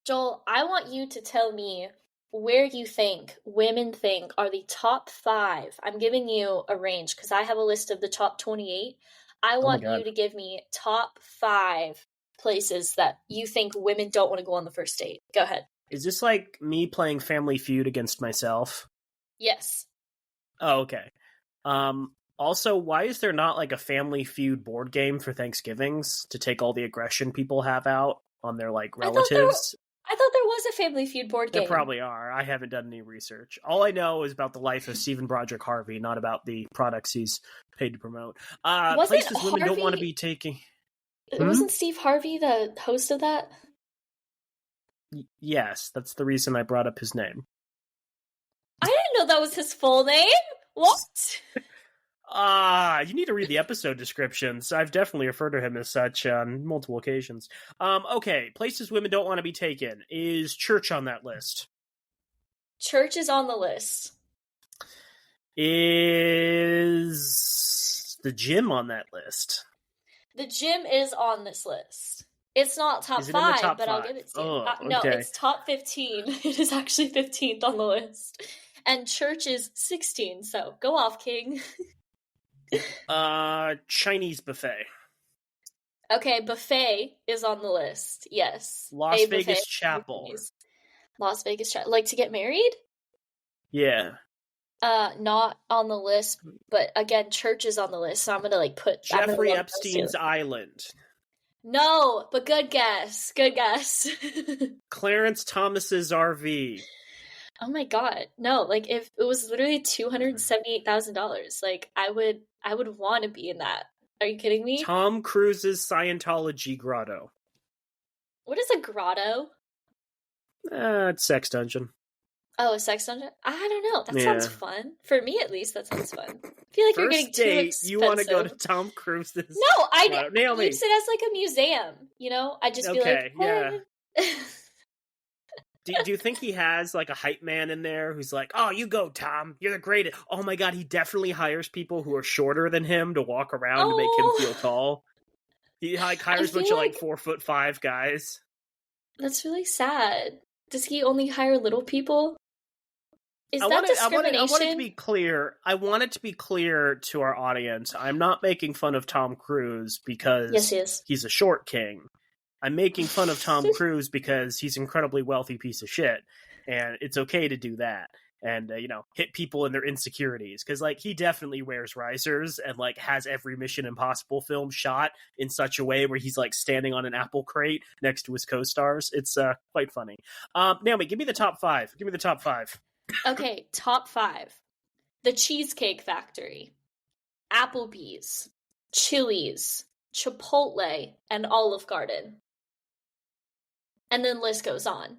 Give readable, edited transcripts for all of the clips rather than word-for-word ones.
Joel, I want you to tell me where you think women think are the top 5. I'm giving you a range because I have a list of the top 28. I Oh my want you God. to give me top 5 places that you think women don't want to go on the first date. Go ahead. Is this like me playing Family Feud against myself? Yes. Oh, okay. Also, why is there not like a Family Feud board game for Thanksgivings to take all the aggression people have out on their like I thought there relatives? I thought there was a Family Feud board There game. probably are. I haven't done any research. All I know is about the life of Stephen Broderick Harvey, not about the products he's paid to promote. Wasn't Places women don't want to be taking. Wasn't Steve Harvey the host of that? Yes, that's the reason I brought up his name. I didn't know that was his full name. What? You need to read the episode descriptions. I've definitely referred to him as such on multiple occasions. Okay, places women don't want to be taken. Is church on that list? Church is on the list. Is the gym on that list? The gym is on this list. It's not top Is it in the 5, top but I'll 5? give it to you. Oh, No, okay. it's top 15. It is actually 15th on the list. And church is 16, so go off, King. Chinese buffet. Okay, buffet is on the list. Yes. Las Vegas Chapel. Las Vegas Chapel. Like to get married? Yeah. Not on the list, but again, church is on the list, so I'm gonna put Jeffrey Epstein's Island. No, but good guess. Good guess. Clarence Thomas's RV. Oh my god. No, if it was literally $278,000, I would want to be in that. Are you kidding me? Tom Cruise's Scientology grotto. What is a grotto? It's sex dungeon. Oh, a sex dungeon? I don't know. That sounds fun. For me, at least, that sounds fun. I feel like you're getting too expensive. You want to go to Tom Cruise's? No, I Naomi. use it as a museum. I'd just be like, yeah. Do you think he has a hype man in there who's like, oh, you go, Tom, you're the greatest. Oh my god, he definitely hires people who are shorter than him to walk around to make him feel tall. He hires a bunch of 4'5" guys. That's really sad. Does he only hire little people? Is that discrimination? I want it to be clear. I want it to be clear to our audience. I'm not making fun of Tom Cruise because he's a short king. I'm making fun of Tom Cruise because he's an incredibly wealthy piece of shit, and it's okay to do that and hit people in their insecurities because he definitely wears risers and has every Mission Impossible film shot in such a way where he's standing on an apple crate next to his co-stars. It's quite funny. Naomi, give me the top 5. Give me the top 5. Okay, top 5. The Cheesecake Factory, Applebee's, Chili's, Chipotle, and Olive Garden. And then list goes on.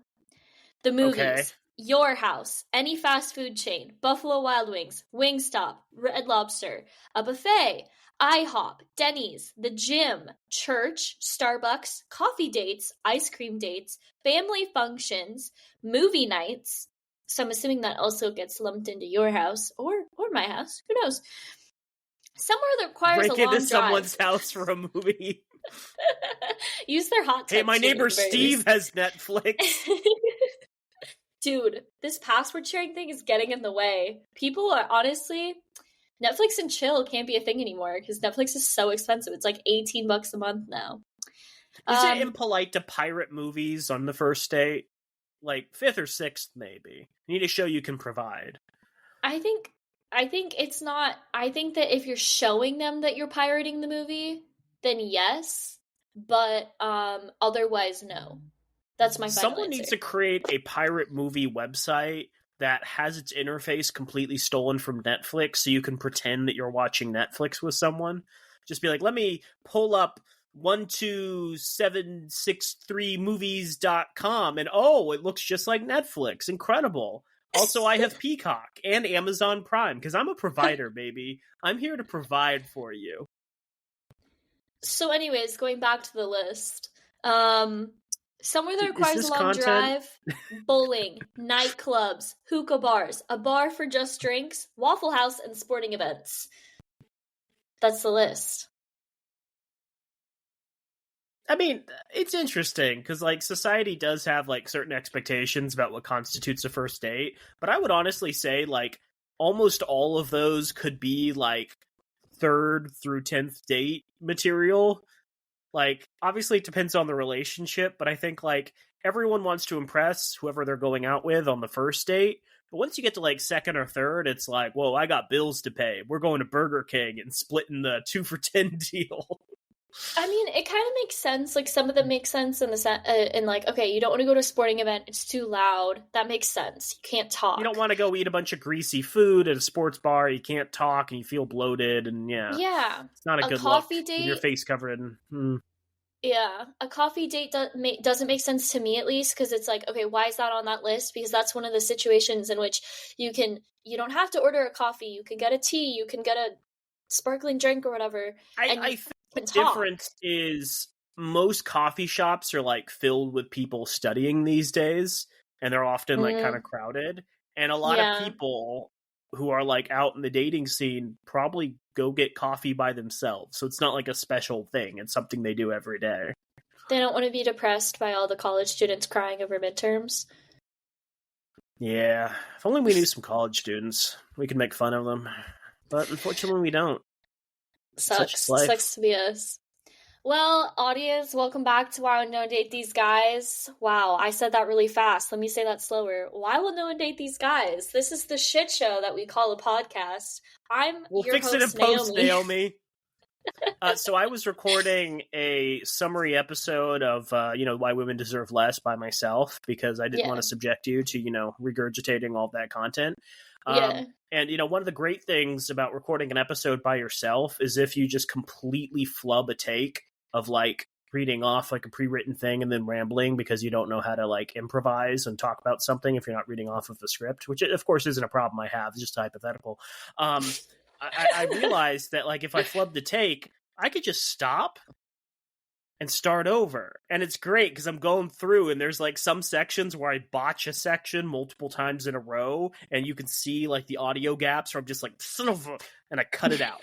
The movies, Your House, any fast food chain, Buffalo Wild Wings, Wingstop, Red Lobster, a buffet, IHOP, Denny's, the gym, church, Starbucks, coffee dates, ice cream dates, family functions, movie nights. So I'm assuming that also gets lumped into your house or my house. Who knows? Somewhere that requires a long drive. Break into someone's house for a movie. Use their hot tub. Hey, my neighbor Steve has Netflix. Dude, this password sharing thing is getting in the way. People are honestly... Netflix and chill can't be a thing anymore because Netflix is so expensive. It's $18 a month now. Is it impolite to pirate movies on the first date? 5th or 6th, maybe. You need to show you can provide. I think it's not... I think that if you're showing them that you're pirating the movie, then yes. But otherwise, no. That's my final Someone answer. needs to create a pirate movie website that has its interface completely stolen from Netflix so you can pretend that you're watching Netflix with someone. Just be like, let me pull up 12763movies.com and it looks just like Netflix. Incredible. Also, I have Peacock and Amazon Prime because I'm a provider, baby. I'm here to provide for you. So anyways, going back to the list, somewhere that requires a long drive, bowling, nightclubs, hookah bars, a bar for just drinks, Waffle House, and sporting events. That's the list. I mean, it's interesting because, like, society does have, like, certain expectations about what constitutes a first date. But I would honestly say, like, almost all of those could be, like, 3rd through 10th date material. Like, obviously it depends on the relationship, but I think, like, everyone wants to impress whoever they're going out with on the first date. But once you get to, like, 2nd or 3rd, it's like, whoa, I got bills to pay. We're going to Burger King and splitting the 2 for $10 deal. I mean, it kind of makes sense. Like, some of them make sense in like, okay, you don't want to go to a sporting event. It's too loud. That makes sense. You can't talk. You don't want to go eat a bunch of greasy food at a sports bar. You can't talk and you feel bloated. And yeah. It's not a good coffee look. Date, with your face covered in. Yeah. A coffee date doesn't make sense to me, at least, because it's like, okay, why is that on that list? Because that's one of the situations in which you don't have to order a coffee. You can get a tea. You can get a sparkling drink or whatever. I think the difference is most coffee shops are, like, filled with people studying these days, and they're often like kind of crowded, and a lot of people who are, like, out in the dating scene probably go get coffee by themselves, so it's not like a special thing. It's something they do every day. They don't want to be depressed by all the college students crying over midterms. Yeah, if only we knew some college students, we could make fun of them, but unfortunately we don't. Sucks to be us. Well, audience, welcome back to Why Would No One Date These Guys? Wow, I said that really fast. Let me say that slower. Why will no one date these guys? This is the shit show that we call a podcast. We'll your fix host, it in post, Naomi. So I was recording a summary episode of, Why Women Deserve Less by myself because I didn't want to subject you to, regurgitating all that content. And, one of the great things about recording an episode by yourself is if you just completely flub a take of, like, reading off, like, a pre-written thing and then rambling because you don't know how to, like, improvise and talk about something if you're not reading off of the script, which, of course, isn't a problem I have. It's just hypothetical. I realized that, like, if I flubbed the take, I could just stop and start over. And it's great because I'm going through and there's, like, some sections where I botch a section multiple times in a row and you can see, like, the audio gaps where I'm just like, son of a... And I cut it out.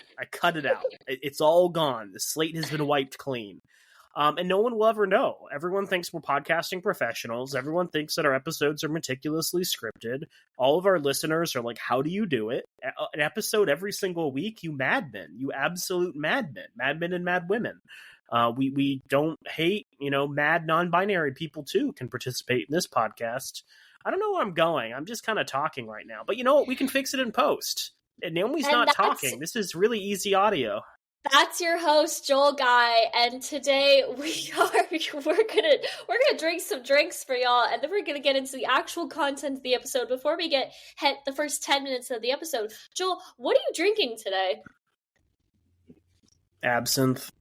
It's all gone. The slate has been wiped clean. And no one will ever know. Everyone thinks we're podcasting professionals. Everyone thinks that our episodes are meticulously scripted. All of our listeners are like, how do you do it? An episode every single week, you madmen. You absolute madmen. Madmen and mad women. We don't hate, mad non-binary people too can participate in this podcast. I don't know where I'm going. I'm just kind of talking right now. But you know what? We can fix it in post. And Naomi's not talking. This is really easy audio. That's your host, Joel Guy, and today we're gonna drink some drinks for y'all, and then we're gonna get into the actual content of the episode before we get hit the first 10 minutes of the episode. Joel, what are you drinking today? Absinthe.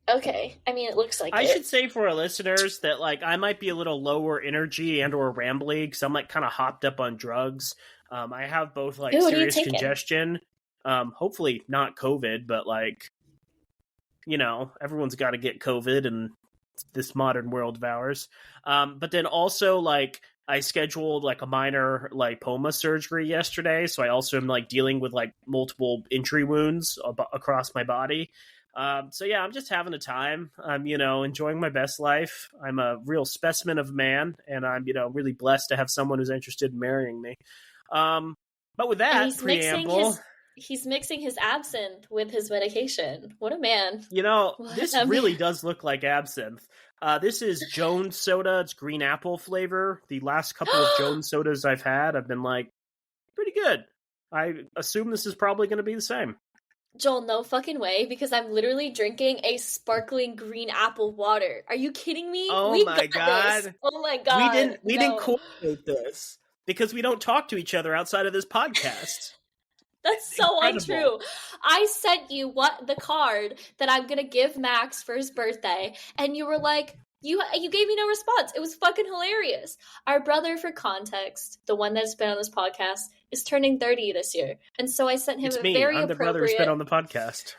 Okay, I mean, it looks like I should say for our listeners that, like, I might be a little lower energy and or rambly because I'm, like, kind of hopped up on drugs. I have both, like, serious congestion. Hopefully not COVID, but, like, everyone's got to get COVID in this modern world of ours. But then also, like, I scheduled, like, a minor lipoma surgery yesterday, so I also am, like, dealing with, like, multiple entry wounds across my body. So yeah, I'm just having a time. I'm, enjoying my best life. I'm a real specimen of a man, and I'm, really blessed to have someone who's interested in marrying me. But with that preamble... He's mixing his absinthe with his medication. What a man. This really does look like absinthe. This is Jones soda. It's green apple flavor. The last couple of Jones sodas I've had have been, like, pretty good. I assume this is probably going to be the same. Joel, no fucking way, because I'm literally drinking a sparkling green apple water. Are you kidding me? Oh my god. This. Oh my god. We didn't coordinate this because we don't talk to each other outside of this podcast. That's so untrue. I sent you the card that I'm gonna give Max for his birthday, and you were like, you gave me no response. It was fucking hilarious. Our brother, for context, the one that's been on this podcast, is turning 30 this year, and so I sent him I'm the brother who's been on the podcast.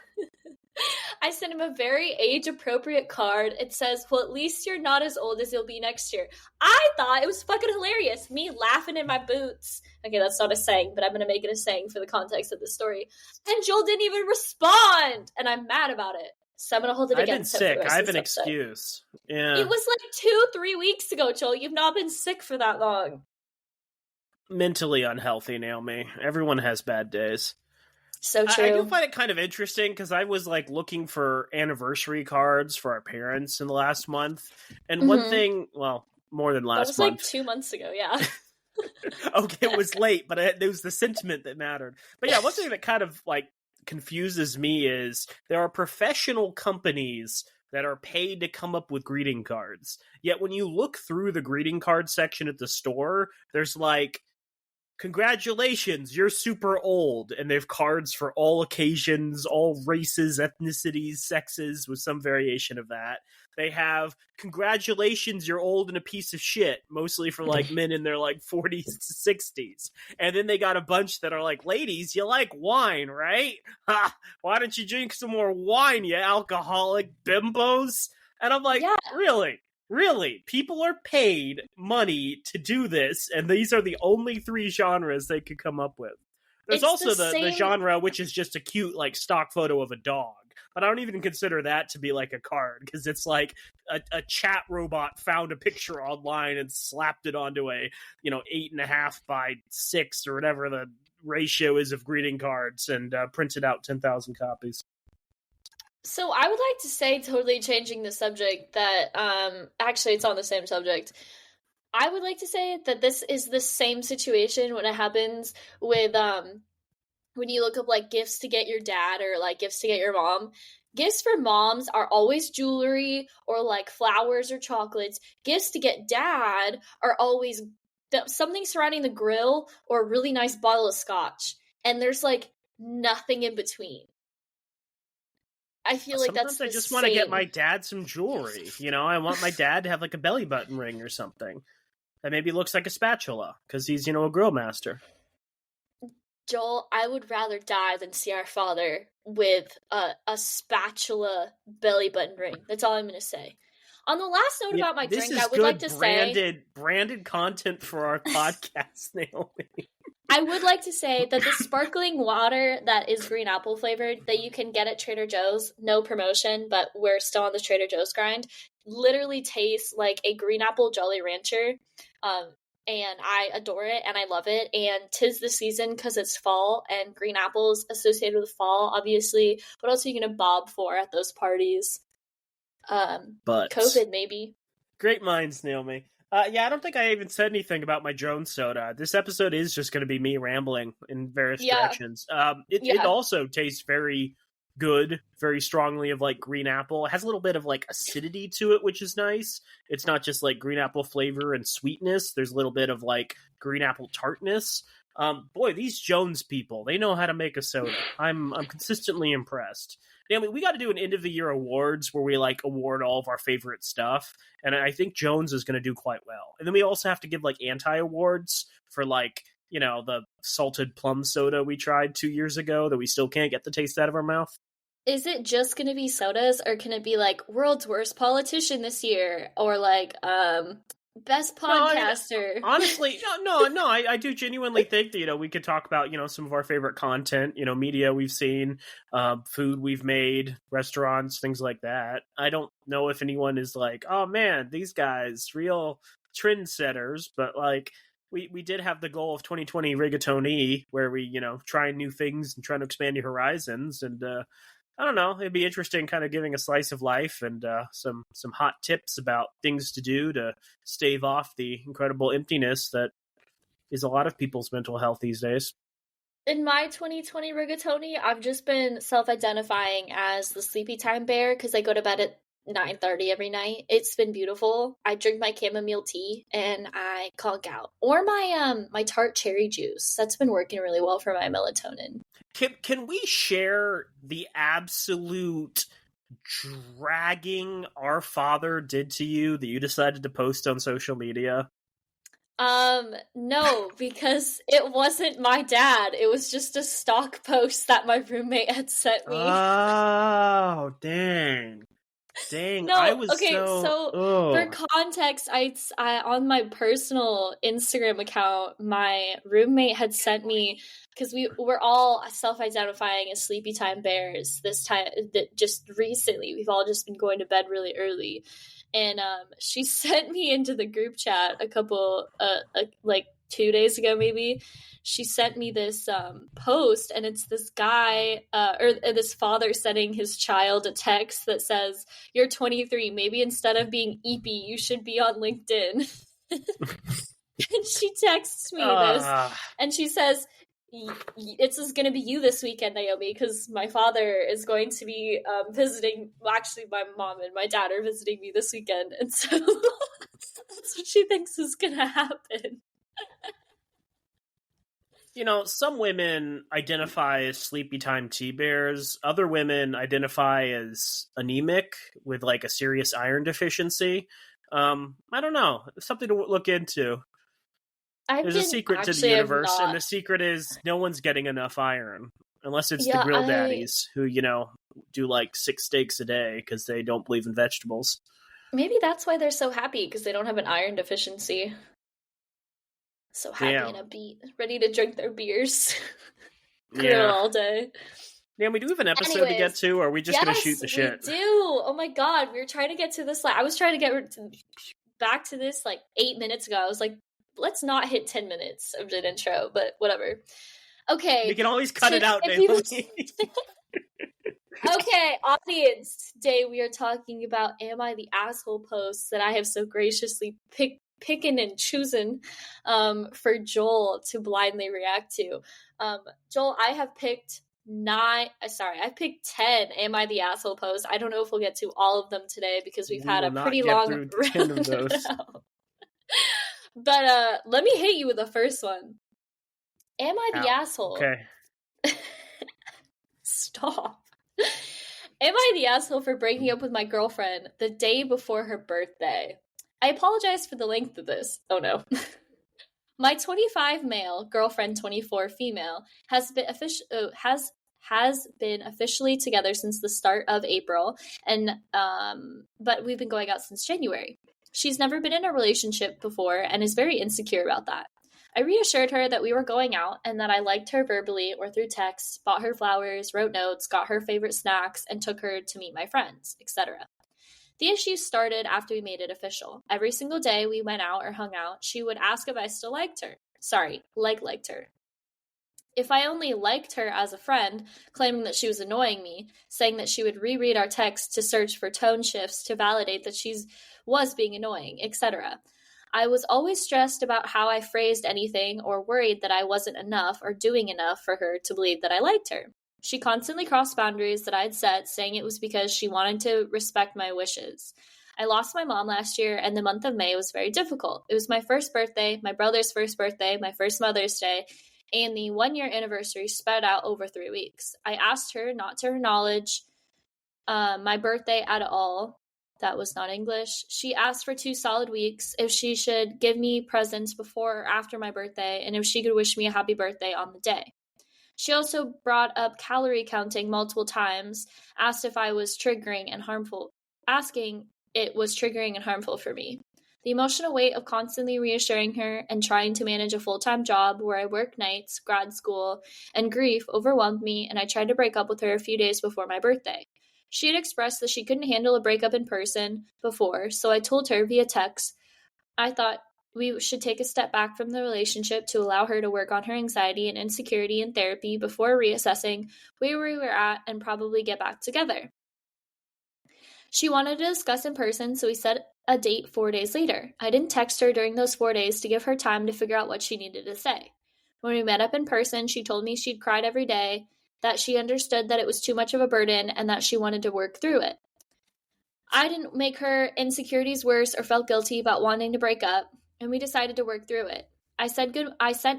I sent him a very age-appropriate card. It says, well, at least you're not as old as you'll be next year. I thought it was fucking hilarious. Me laughing in my boots. Okay, that's not a saying, but I'm going to make it a saying for the context of the story. And Joel didn't even respond, and I'm mad about it. So I'm going to hold it against him for the rest I of have this an episode. excuse. Yeah. It was like 2-3 weeks ago, Joel. You've not been sick for that long. Mentally unhealthy, Naomi. Everyone has bad days. So true. I do find it kind of interesting because I was like looking for anniversary cards for our parents in the last month. And one thing, well, more than last month. That was like 2 months ago, yeah. Okay, it was late, but it was the sentiment that mattered. But yeah, one thing that kind of like confuses me is there are professional companies that are paid to come up with greeting cards. Yet when you look through the greeting card section at the store, there's like, congratulations, you're super old, and they have cards for all occasions, all races, ethnicities, sexes, with some variation of that. They have, congratulations, you're old and a piece of shit, mostly for like men in their like 40s to 60s. And then they got a bunch that are like, ladies, you like wine, right? Ha! Why don't you drink some more wine, you alcoholic bimbos? And I'm like, yeah. Really? People are paid money to do this, and these are the only 3 genres they could come up with. There's also the genre which is just a cute, like, stock photo of a dog. But I don't even consider that to be, like, a card, because it's like a chat robot found a picture online and slapped it onto a, 8.5 by 6 or whatever the ratio is of greeting cards and printed out 10,000 copies. So I would like to say, totally changing the subject, that, actually it's on the same subject. I would like to say that this is the same situation when it happens with, when you look up, like, gifts to get your dad or, like, gifts to get your mom. Gifts for moms are always jewelry or, like, flowers or chocolates. Gifts to get dad are always something surrounding the grill or a really nice bottle of scotch. And there's, like, nothing in between. I feel like sometimes I just want to get my dad some jewelry. I want my dad to have like a belly button ring or something that maybe looks like a spatula because he's, a grill master. Joel, I would rather die than see our father with a spatula belly button ring. That's all I'm going to say. On the last note about my drink, I would like to say... branded content for our podcast, Naomi. I would like to say that the sparkling water that is green apple flavored that you can get at Trader Joe's, no promotion, but we're still on the Trader Joe's grind, literally tastes like a green apple Jolly Rancher. And I adore it and I love it. And 'tis the season because it's fall and green apples associated with fall, obviously. What else are you going to bob for at those parties? But COVID, maybe. Great minds, Naomi. Yeah, I don't think I even said anything about my Jones soda. This episode is just going to be me rambling in various directions. It also tastes very good, very strongly of like green apple. It has a little bit of like acidity to it, which is nice. It's not just like green apple flavor and sweetness. There's a little bit of like green apple tartness. Boy, these Jones people, they know how to make a soda. I'm consistently impressed. Naomi, we got to do an end of the year awards where we like award all of our favorite stuff, and I think Jones is going to do quite well. And then we also have to give like anti-awards for like, the salted plum soda we tried 2 years ago that we still can't get the taste out of our mouth. Is it just going to be sodas, or can it be like world's worst politician this year, or like best podcaster? No, honestly, no. I do genuinely think that, we could talk about, some of our favorite content, media we've seen, food we've made, restaurants, things like that. I don't know if anyone is like, oh man, these guys, real trendsetters, but like, we did have the goal of 2020 rigatoni where we, try new things and trying to expand your horizons. And, I don't know. It'd be interesting kind of giving a slice of life and some hot tips about things to do to stave off the incredible emptiness that is a lot of people's mental health these days. In my 2020 rigatoni, I've just been self-identifying as the sleepy time bear because I go to bed at 9:30 every night. It's been beautiful. I drink my chamomile tea and I conk out. Or my tart cherry juice. That's been working really well for my melatonin. Can we share the absolute dragging our father did to you that you decided to post on social media? No, because it wasn't my dad. It was just a stock post that my roommate had sent me. Oh, dang. Dang, No, I was okay, so for oh. context, I on my personal Instagram account, my roommate had sent me, because we're all self-identifying as sleepy time bears this time, that just recently we've all just been going to bed really early, and she sent me into the group chat a couple like 2 days ago maybe. She sent me this post, and it's this guy or this father sending his child a text that says, "You're 23. Maybe instead of being eepy, you should be on LinkedIn." And she texts me this, and she says, "It's going to be you this weekend, Naomi, because my father is going to be visiting. Well, actually, my mom and my dad are visiting me this weekend, and so that's what she thinks is going to happen." You know, some women identify as sleepy time T-bears. Other women identify as anemic with like a serious iron deficiency. I don't know. It's something to look into. There's a secret to the universe, and the secret is no one's getting enough iron. Unless it's the grill daddies who, you know, do like 6 steaks a day because they don't believe in vegetables. Maybe that's why they're so happy, because they don't have an iron deficiency. So happy and upbeat, ready to drink their beers. Grill all day. Naomi, do we have an episode to get to, or are we just going to shoot the shit? We do. Oh my god, we were trying to get to this. I was trying to get back to this like 8 minutes ago. I was like, let's not hit 10 minutes of an intro, but whatever. Okay. You can always cut it out, Naomi. Okay, audience. Today we are talking about Am I the Asshole posts that I have so graciously picking and choosing for Joel to blindly react to. Joel, I have picked 10 Am I the Asshole posts. I don't know if we'll get to all of them today because we've had a pretty long round of those. But let me hit you with the first one. Am I the asshole? Okay. Stop. Am I the asshole for breaking up with my girlfriend the day before her birthday? I apologize for the length of this. Oh no. My 25 male, girlfriend 24 female, has been officially together since the start of April, and but we've been going out since January. She's never been in a relationship before and is very insecure about that. I reassured her that we were going out and that I liked her verbally or through text, bought her flowers, wrote notes, got her favorite snacks, and took her to meet my friends, etc. The issue started after we made it official. Every single day we went out or hung out, she would ask if I still liked her. Liked her. If I only liked her as a friend, claiming that she was annoying me, saying that she would reread our texts to search for tone shifts to validate that she was being annoying, etc. I was always stressed about how I phrased anything or worried that I wasn't enough or doing enough for her to believe that I liked her. She constantly crossed boundaries that I'd set, saying it was because she wanted to respect my wishes. I lost my mom last year, and the month of May was very difficult. It was my first birthday, my brother's first birthday, my first Mother's Day, and the 1-year anniversary spread out over 3 weeks. I asked her not to acknowledge my birthday at all. That was not English. She asked for 2 solid weeks, if she should give me presents before or after my birthday, and if she could wish me a happy birthday on the day. She also brought up calorie counting multiple times, asking it was triggering and harmful for me. The emotional weight of constantly reassuring her and trying to manage a full-time job where I work nights, grad school, and grief overwhelmed me, and I tried to break up with her a few days before my birthday. She had expressed that she couldn't handle a breakup in person before, so I told her via text I thought we should take a step back from the relationship to allow her to work on her anxiety and insecurity in therapy before reassessing where we were at and probably get back together. She wanted to discuss in person, so we set a date 4 days later. I didn't text her during those 4 days to give her time to figure out what she needed to say. When we met up in person, she told me she'd cried every day, that she understood that it was too much of a burden, and that she wanted to work through it. I didn't make her insecurities worse or felt guilty about wanting to break up, and we decided to work through it. I sent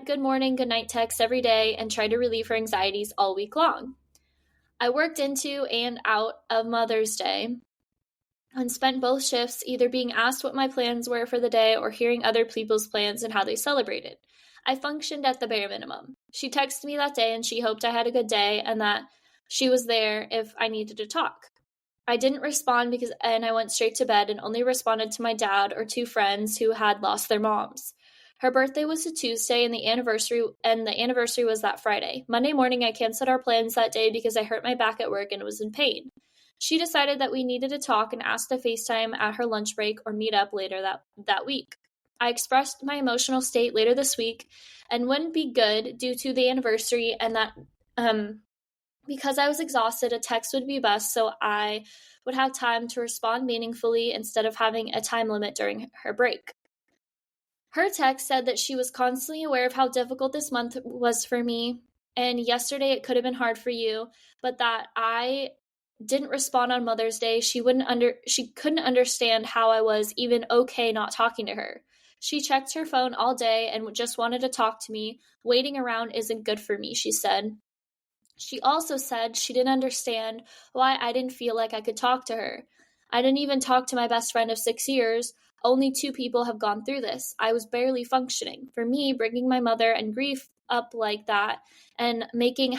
good morning, good night texts every day and tried to relieve her anxieties all week long. I worked into and out of Mother's Day and spent both shifts either being asked what my plans were for the day or hearing other people's plans and how they celebrated. I functioned at the bare minimum. She texted me that day and she hoped I had a good day and that she was there if I needed to talk. I didn't respond and I went straight to bed and only responded to my dad or 2 friends who had lost their moms. Her birthday was a Tuesday and the anniversary was that Friday. Monday morning I canceled our plans that day because I hurt my back at work and was in pain. She decided that we needed to talk and asked to FaceTime at her lunch break or meet up later that week. I expressed my emotional state later this week and wouldn't be good due to the anniversary and that because I was exhausted, a text would be best so I would have time to respond meaningfully instead of having a time limit during her break. Her text said that she was constantly aware of how difficult this month was for me, and yesterday it could have been hard for you, but that I didn't respond on Mother's Day. She couldn't understand how I was even okay not talking to her. She checked her phone all day and just wanted to talk to me. Waiting around isn't good for me, she said. She also said she didn't understand why I didn't feel like I could talk to her. I didn't even talk to my best friend of 6 years. Only 2 people have gone through this. I was barely functioning. For me, bringing my mother and grief up like that and making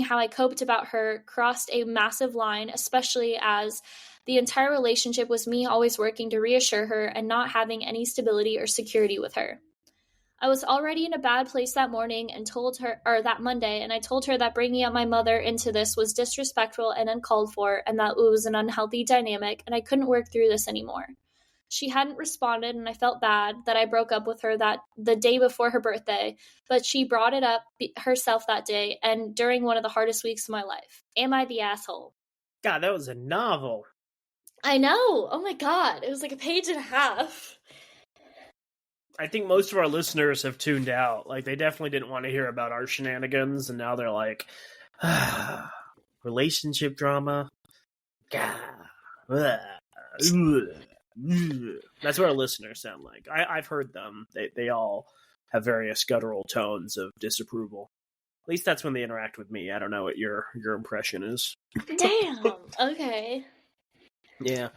how I coped about her crossed a massive line, especially as the entire relationship was me always working to reassure her and not having any stability or security with her. I was already in a bad place that morning and that Monday, and I told her that bringing up my mother into this was disrespectful and uncalled for, and that it was an unhealthy dynamic, and I couldn't work through this anymore. She hadn't responded, and I felt bad that I broke up with her the day before her birthday, but she brought it up herself that day and during one of the hardest weeks of my life. Am I the asshole? God, that was a novel. I know. Oh my God. It was like a page and a half. I think most of our listeners have tuned out. Like, they definitely didn't want to hear about our shenanigans, and now they're like, relationship drama? God. That's what our listeners sound like. I've heard them. They all have various guttural tones of disapproval. At least that's when they interact with me. I don't know what your impression is. Damn. Okay. Yeah.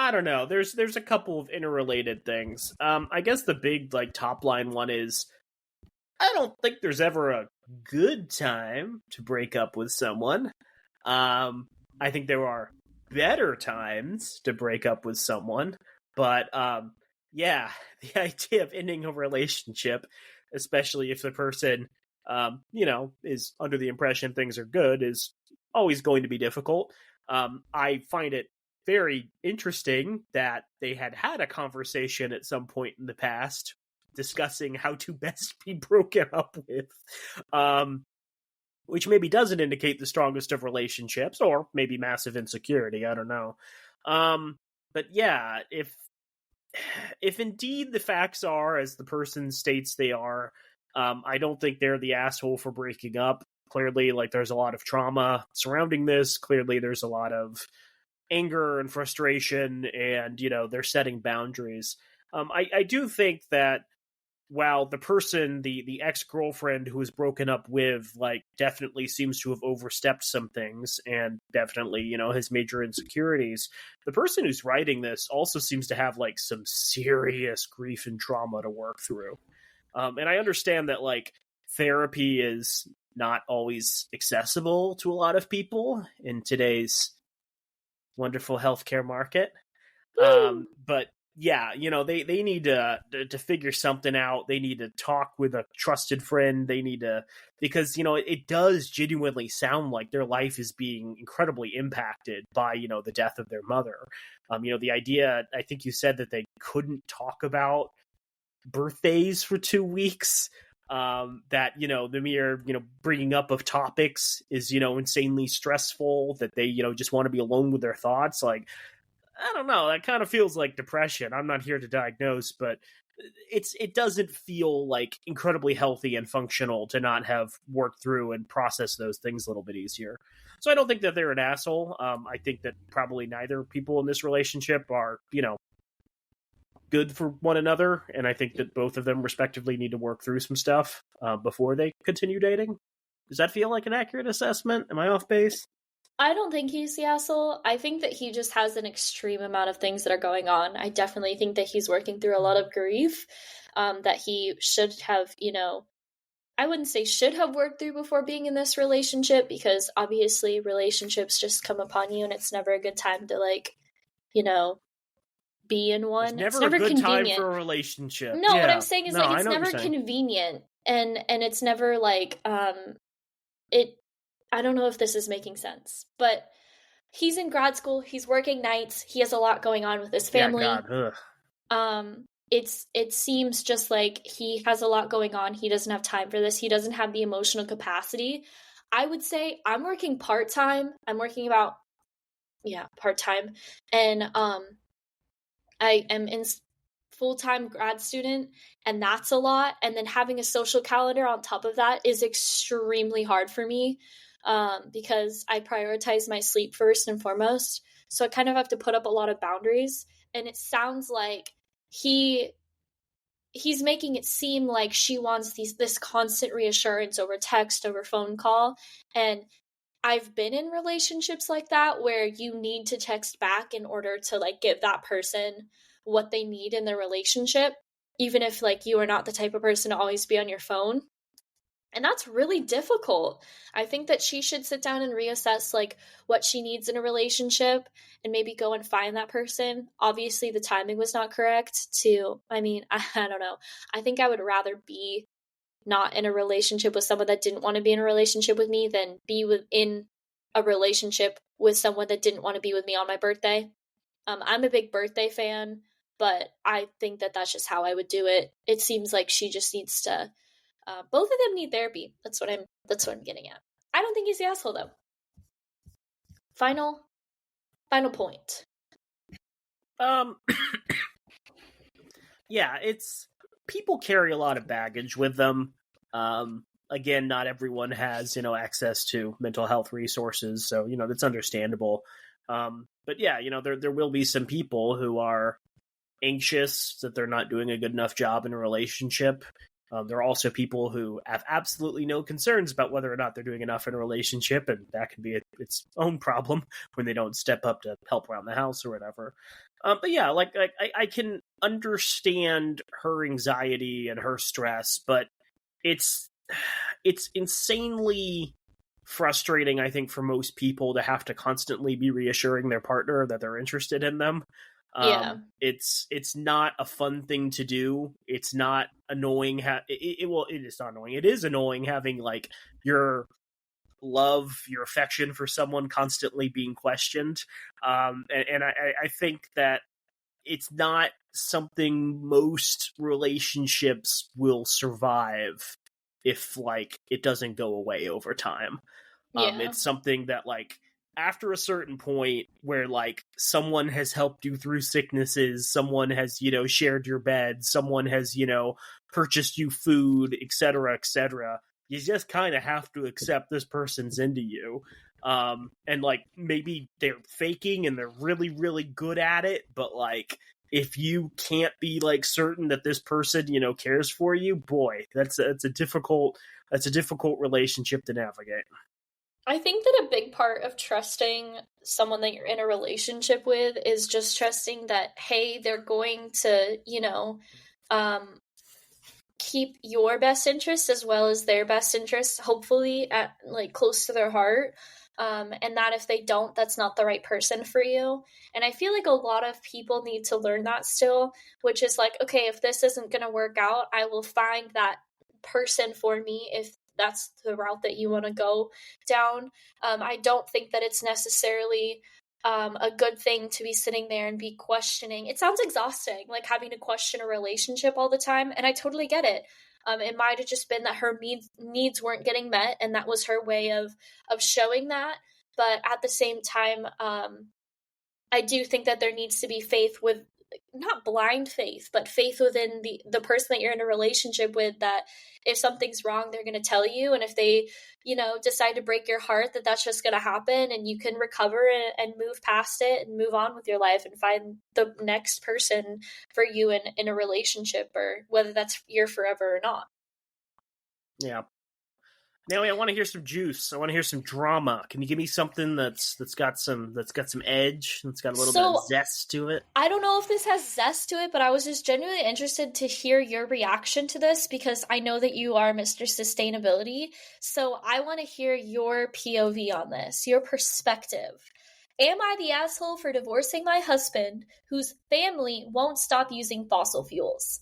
I don't know. There's a couple of interrelated things. I guess the big top line one is I don't think there's ever a good time to break up with someone. I think there are better times to break up with someone, but yeah, the idea of ending a relationship, especially if the person is under the impression things are good, is always going to be difficult. I find it very interesting that they had a conversation at some point in the past discussing how to best be broken up with, which maybe doesn't indicate the strongest of relationships, or maybe massive insecurity. I don't know. But yeah, if indeed the facts are as the person states they are, I don't think they're the asshole for breaking up. Clearly, there's a lot of trauma surrounding this. Clearly, there's a lot of anger and frustration, and they're setting boundaries. I do think that while the person, the ex-girlfriend who was broken up with, definitely seems to have overstepped some things and definitely has major insecurities, the person who's writing this also seems to have some serious grief and trauma to work through. And I understand that therapy is not always accessible to a lot of people in today's wonderful healthcare market. But yeah, they need to figure something out. They need to talk with a trusted friend. They need to, because it does genuinely sound like their life is being incredibly impacted by the death of their mother. The idea, I think you said that they couldn't talk about birthdays for 2 weeks. That the mere bringing up of topics is insanely stressful, that they just want to be alone with their thoughts. I don't know, that kind of feels like depression. I'm not here to diagnose, but it doesn't feel incredibly healthy and functional to not have worked through and process those things a little bit easier. So I don't think that they're an asshole. I think that probably neither people in this relationship are good for one another, and I think that both of them respectively need to work through some stuff before they continue dating. Does that feel like an accurate assessment? Am I off base? I don't think he's the asshole. I think that he just has an extreme amount of things that are going on. I definitely think that he's working through a lot of grief, that he should have, I wouldn't say should have worked through before being in this relationship, because obviously relationships just come upon you and it's never a good time to, like, you know, be in one. It's never a good convenient time for a relationship. No, what I'm saying is, like, it's never convenient, and it's never like it I don't know if this is making sense, but he's in grad school, he's working nights, he has a lot going on with his family. Yeah, God. Ugh. It seems just like he has a lot going on. He doesn't have time for this. He doesn't have the emotional capacity. I would say I'm working part-time. I'm working about part-time, and I am in full-time grad student, and that's a lot. And then having a social calendar on top of that is extremely hard for me, because I prioritize my sleep first and foremost. So I kind of have to put up a lot of boundaries. And it sounds like he's making it seem like she wants this constant reassurance over text, over phone call. And I've been in relationships like that where you need to text back in order to, like, give that person what they need in their relationship, even if, like, you are not the type of person to always be on your phone. And that's really difficult. I think that she should sit down and reassess, like, what she needs in a relationship and maybe go and find that person. Obviously, the timing was not correct I don't know. I think I would rather be not in a relationship with someone that didn't want to be in a relationship with me than be within a relationship with someone that didn't want to be with me on my birthday. I'm a big birthday fan, but I think that that's just how I would do it. It seems like she just needs to. Both of them need therapy. That's what I'm getting at. I don't think he's the asshole, though. Final point. Yeah, it's people carry a lot of baggage with them. Again, not everyone has, access to mental health resources, so, that's understandable. But yeah, there will be some people who are anxious that they're not doing a good enough job in a relationship. There are also people who have absolutely no concerns about whether or not they're doing enough in a relationship, and that can be its own problem when they don't step up to help around the house or whatever. But yeah, like I can understand her anxiety and her stress, but it's insanely frustrating, I think, for most people to have to constantly be reassuring their partner that they're interested in them. It's not a fun thing to do. It's not annoying. It is not annoying. It is annoying having, like, your love, your affection for someone constantly being questioned. And I think that it's not something most relationships will survive if, like, it doesn't go away over time. It's something that, like, after a certain point where, like, someone has helped you through sicknesses, someone has, shared your bed, someone has, purchased you food, etc., you just kind of have to accept this person's into you. And, like, maybe they're faking and they're really, really good at it, but, like, if you can't be, like, certain that this person, cares for you, boy, that's a difficult relationship to navigate. I think that a big part of trusting someone that you're in a relationship with is just trusting that, hey, they're going to, keep your best interest as well as their best interest, hopefully at, like, close to their heart. And that if they don't, that's not the right person for you. And I feel like a lot of people need to learn that still, which is like, okay, if this isn't going to work out, I will find that person for me if that's the route that you want to go down. I don't think that it's necessarily a good thing to be sitting there and be questioning. It sounds exhausting, like having to question a relationship all the time. And I totally get it. It might have just been that her needs weren't getting met, and that was her way of showing that. But at the same time, I do think that there needs to be faith with, not blind faith, but faith within the person that you're in a relationship with, that if something's wrong, they're going to tell you. And if they, decide to break your heart, that's just going to happen, and you can recover and move past it and move on with your life and find the next person for you in a relationship, or whether that's your forever or not. Yeah. Naomi, I want to hear some juice. I want to hear some drama. Can you give me something that's got some edge, that's got a little bit of zest to it? I don't know if this has zest to it, but I was just genuinely interested to hear your reaction to this because I know that you are Mr. Sustainability. So I want to hear your POV on this, your perspective. Am I the asshole for divorcing my husband whose family won't stop using fossil fuels?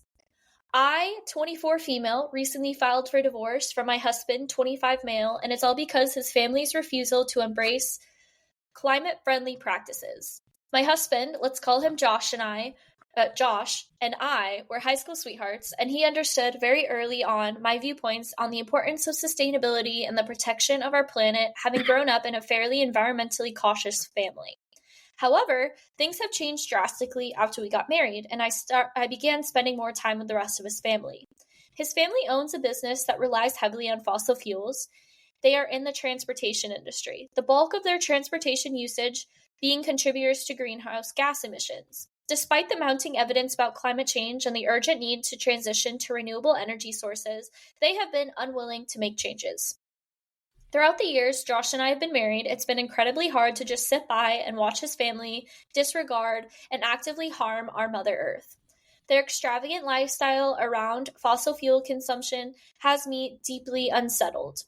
I, 24 female, recently filed for divorce from my husband, 25 male, and it's all because his family's refusal to embrace climate-friendly practices. My husband, let's call him Josh, and I were high school sweethearts, and he understood very early on my viewpoints on the importance of sustainability and the protection of our planet, having grown up in a fairly environmentally cautious family. However, things have changed drastically after we got married, and I began spending more time with the rest of his family. His family owns a business that relies heavily on fossil fuels. They are in the transportation industry, the bulk of their transportation usage being contributors to greenhouse gas emissions. Despite the mounting evidence about climate change and the urgent need to transition to renewable energy sources, they have been unwilling to make changes. Throughout the years Josh and I have been married, it's been incredibly hard to just sit by and watch his family disregard and actively harm our Mother Earth. Their extravagant lifestyle around fossil fuel consumption has me deeply unsettled.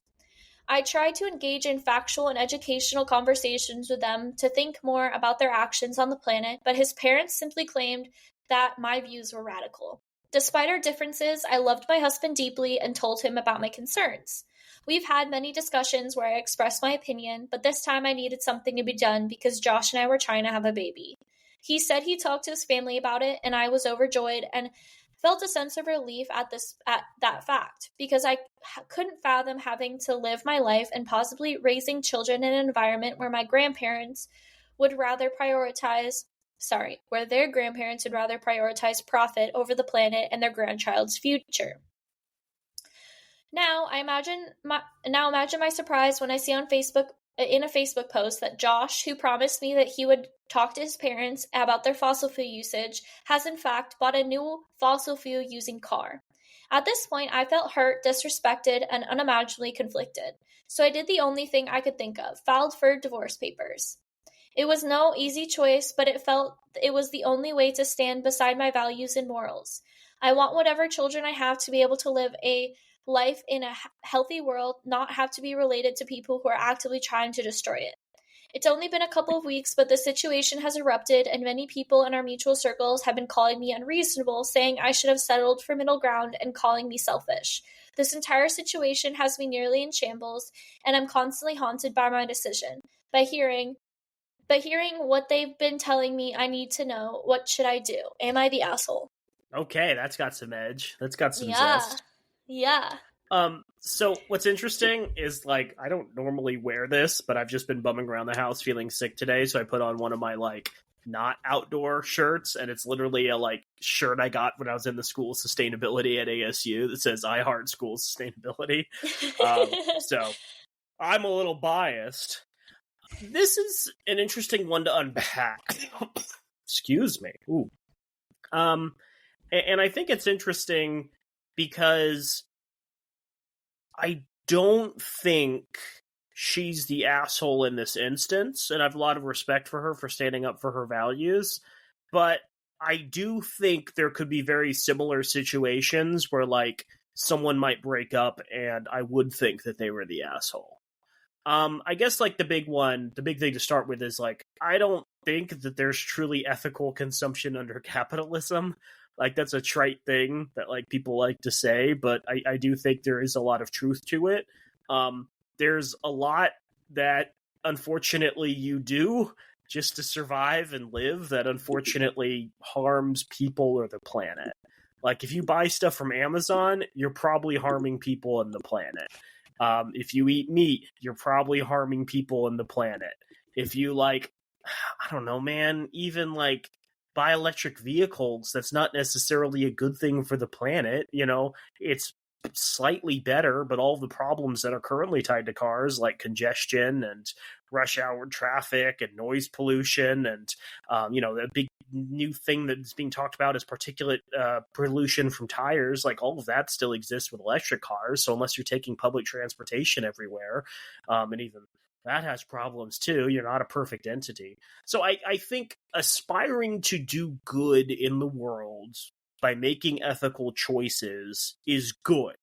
I tried to engage in factual and educational conversations with them to think more about their actions on the planet, but his parents simply claimed that my views were radical. Despite our differences, I loved my husband deeply and told him about my concerns. We've had many discussions where I expressed my opinion, but this time I needed something to be done because Josh and I were trying to have a baby. He said he talked to his family about it, and I was overjoyed and felt a sense of relief at that fact because I couldn't fathom having to live my life and possibly raising children in an environment where their grandparents would rather prioritize profit over the planet and their grandchild's future. Now imagine my surprise when I see on Facebook, in a Facebook post, that Josh, who promised me that he would talk to his parents about their fossil fuel usage, has in fact bought a new fossil fuel using car. At this point, I felt hurt, disrespected, and unimaginably conflicted. So I did the only thing I could think of, filed for divorce papers. It was no easy choice, but it felt it was the only way to stand beside my values and morals. I want whatever children I have to be able to live a life in a healthy world, not have to be related to people who are actively trying to destroy it. It's only been a couple of weeks, but the situation has erupted, and many people in our mutual circles have been calling me unreasonable, saying I should have settled for middle ground, and calling me selfish. This entire situation has me nearly in shambles, and I'm constantly haunted by my decision. By hearing what they've been telling me, I need to know, what should I do? Am I the asshole? Okay, that's got some edge. That's got some zest. Yeah. So what's interesting is, like, I don't normally wear this, but I've just been bumming around the house feeling sick today, so I put on one of my, like, not outdoor shirts, and it's literally a, like, shirt I got when I was in the School of Sustainability at ASU that says I Heart School Sustainability. So I'm a little biased. This is an interesting one to unpack. Excuse me. Ooh. And I think it's interesting because I don't think she's the asshole in this instance, and I have a lot of respect for her for standing up for her values, but I do think there could be very similar situations where, like, someone might break up and I would think that they were the asshole. I guess, like, the big thing to start with is, like, I don't think that there's truly ethical consumption under capitalism. Like, that's a trite thing that, like, people like to say, but I do think there is a lot of truth to it. There's a lot that, unfortunately, you do just to survive and live that unfortunately harms people or the planet. Like, if you buy stuff from Amazon, you're probably harming people and the planet. If you eat meat, you're probably harming people and the planet. If you, like, I don't know, man, even, like, buy electric vehicles, that's not necessarily a good thing for the planet. You know, it's slightly better, but all the problems that are currently tied to cars, like congestion and rush hour traffic and noise pollution, and the big new thing that's being talked about is particulate pollution from tires. Like, all of that still exists with electric cars. So unless you're taking public transportation everywhere, and even that has problems too, you're not a perfect entity. So I think aspiring to do good in the world by making ethical choices is good.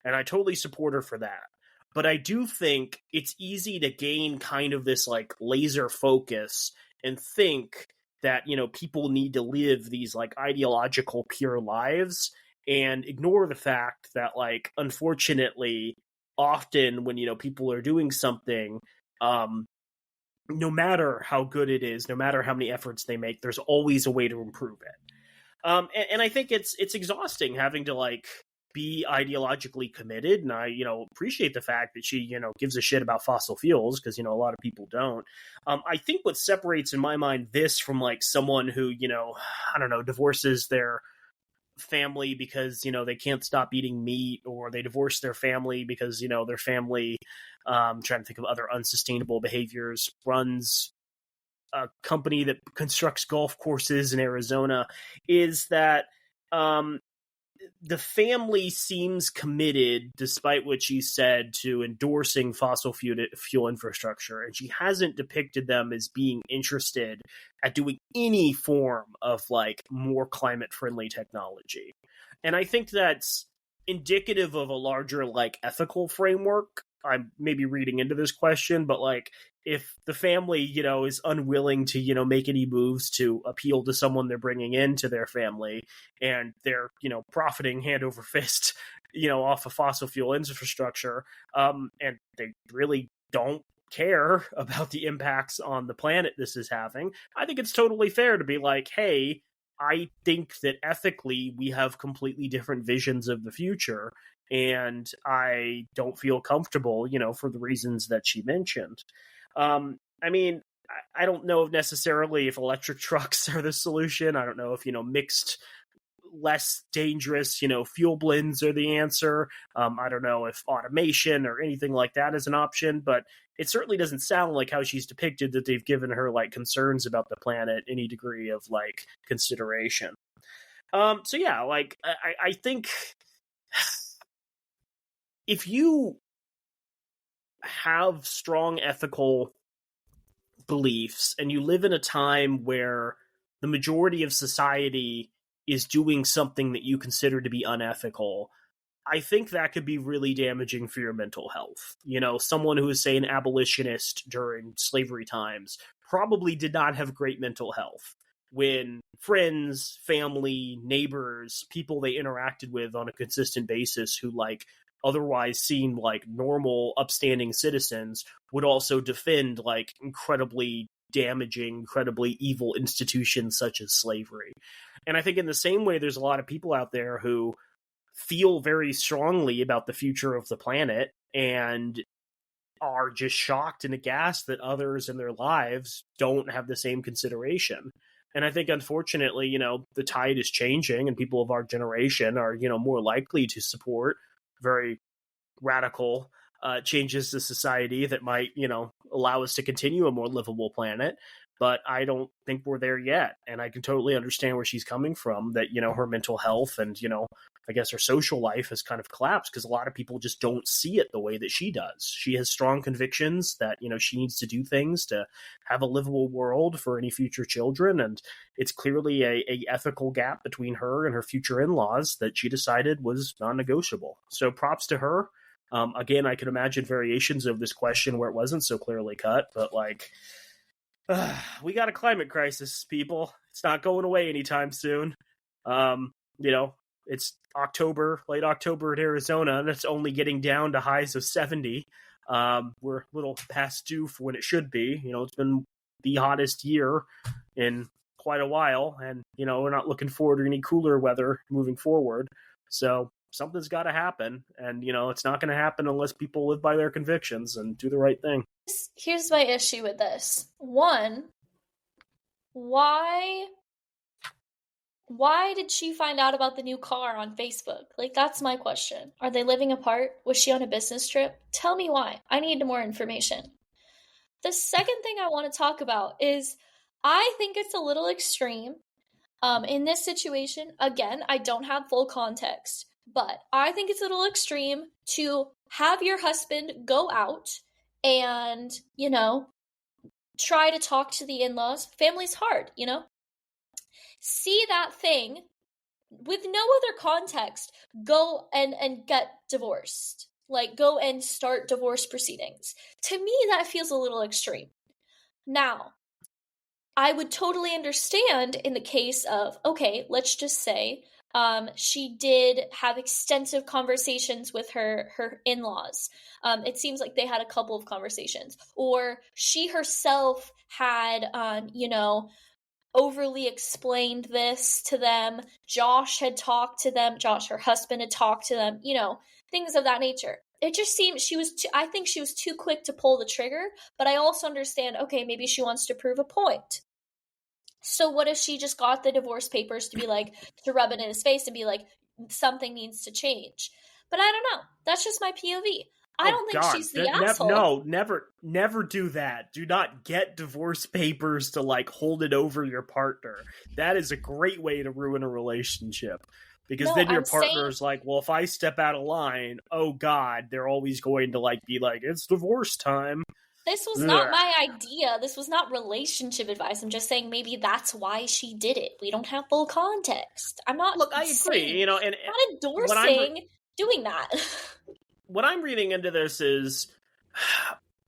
And I totally support her for that. But I do think it's easy to gain kind of this like laser focus and think that, people need to live these like ideological pure lives and ignore the fact that, like, unfortunately, often when, people are doing something, no matter how good it is, no matter how many efforts they make, there's always a way to improve it. And I think it's exhausting having to like be ideologically committed. And I, appreciate the fact that she, gives a shit about fossil fuels, because, a lot of people don't. I think what separates in my mind this from like someone who, I don't know, divorces their family because, they can't stop eating meat, or they divorce their family because, their family, trying to think of other unsustainable behaviors, runs a company that constructs golf courses in Arizona, is that the family seems committed, despite what she said, to endorsing fossil fuel infrastructure, and she hasn't depicted them as being interested at doing any form of like more climate friendly technology. And I think that's indicative of a larger like ethical framework. I'm maybe reading into this question, but like, if the family, is unwilling to, make any moves to appeal to someone they're bringing into their family, and they're, profiting hand over fist, off of fossil fuel infrastructure, and they really don't care about the impacts on the planet this is having, I think it's totally fair to be like, hey, I think that ethically we have completely different visions of the future, and I don't feel comfortable, for the reasons that she mentioned. I mean, I don't know necessarily if electric trucks are the solution. I don't know if, mixed, less dangerous, fuel blends are the answer. I don't know if automation or anything like that is an option, but it certainly doesn't sound like how she's depicted that they've given her like concerns about the planet any degree of like consideration. So yeah, like I think if you have strong ethical beliefs and you live in a time where the majority of society is doing something that you consider to be unethical, I think that could be really damaging for your mental health. Someone who is, say, an abolitionist during slavery times probably did not have great mental health when friends, family, neighbors, people they interacted with on a consistent basis who like otherwise seemed like normal, upstanding citizens would also defend like incredibly damaging, incredibly evil institutions such as slavery. And I think in the same way, there's a lot of people out there who feel very strongly about the future of the planet and are just shocked and aghast that others in their lives don't have the same consideration. And I think, unfortunately, the tide is changing, and people of our generation are, more likely to support very radical changes to society that might, allow us to continue a more livable planet. But I don't think we're there yet. And I can totally understand where she's coming from, that, her mental health and, I guess her social life has kind of collapsed because a lot of people just don't see it the way that she does. She has strong convictions that, she needs to do things to have a livable world for any future children. And it's clearly a ethical gap between her and her future in-laws that she decided was non-negotiable. So props to her. Again, I can imagine variations of this question where it wasn't so clearly cut, but like, we got a climate crisis, people. It's not going away anytime soon. It's October, late October in Arizona, and it's only getting down to highs of 70. We're a little past due for when it should be. It's been the hottest year in quite a while, and, we're not looking forward to any cooler weather moving forward. So something's got to happen, and, it's not going to happen unless people live by their convictions and do the right thing. Here's my issue with this. One, why Why did she find out about the new car on Facebook? Like, that's my question. Are they living apart? Was she on a business trip? Tell me why. I need more information. The second thing I want to talk about is I think it's a little extreme. In this situation, again, I don't have full context, but I think it's a little extreme to have your husband go out and, try to talk to the in-laws. Family's hard, see that thing with no other context, go and get divorced. Like, go and start divorce proceedings. To me, that feels a little extreme. Now, I would totally understand in the case of, okay, let's just say she did have extensive conversations with her in-laws. It seems like they had a couple of conversations. Or she herself had, overly explained this to them. Josh had talked to them. Josh, her husband, had talked to them, things of that nature. It just seems I think she was too quick to pull the trigger, but I also understand, okay, maybe she wants to prove a point. So what if she just got the divorce papers to rub it in his face and be like, something needs to change? But I don't know. That's just my POV. I don't think she's the asshole. No, never do that. Do not get divorce papers to hold it over your partner. That is a great way to ruin a relationship. Because then your partner's like, well, if I step out of line, oh God, they're always going to be like, it's divorce time. This was not my idea. This was not relationship advice. I'm just saying maybe that's why she did it. We don't have full context. I'm not. Look, I agree. And I'm not endorsing doing that. What I'm reading into this is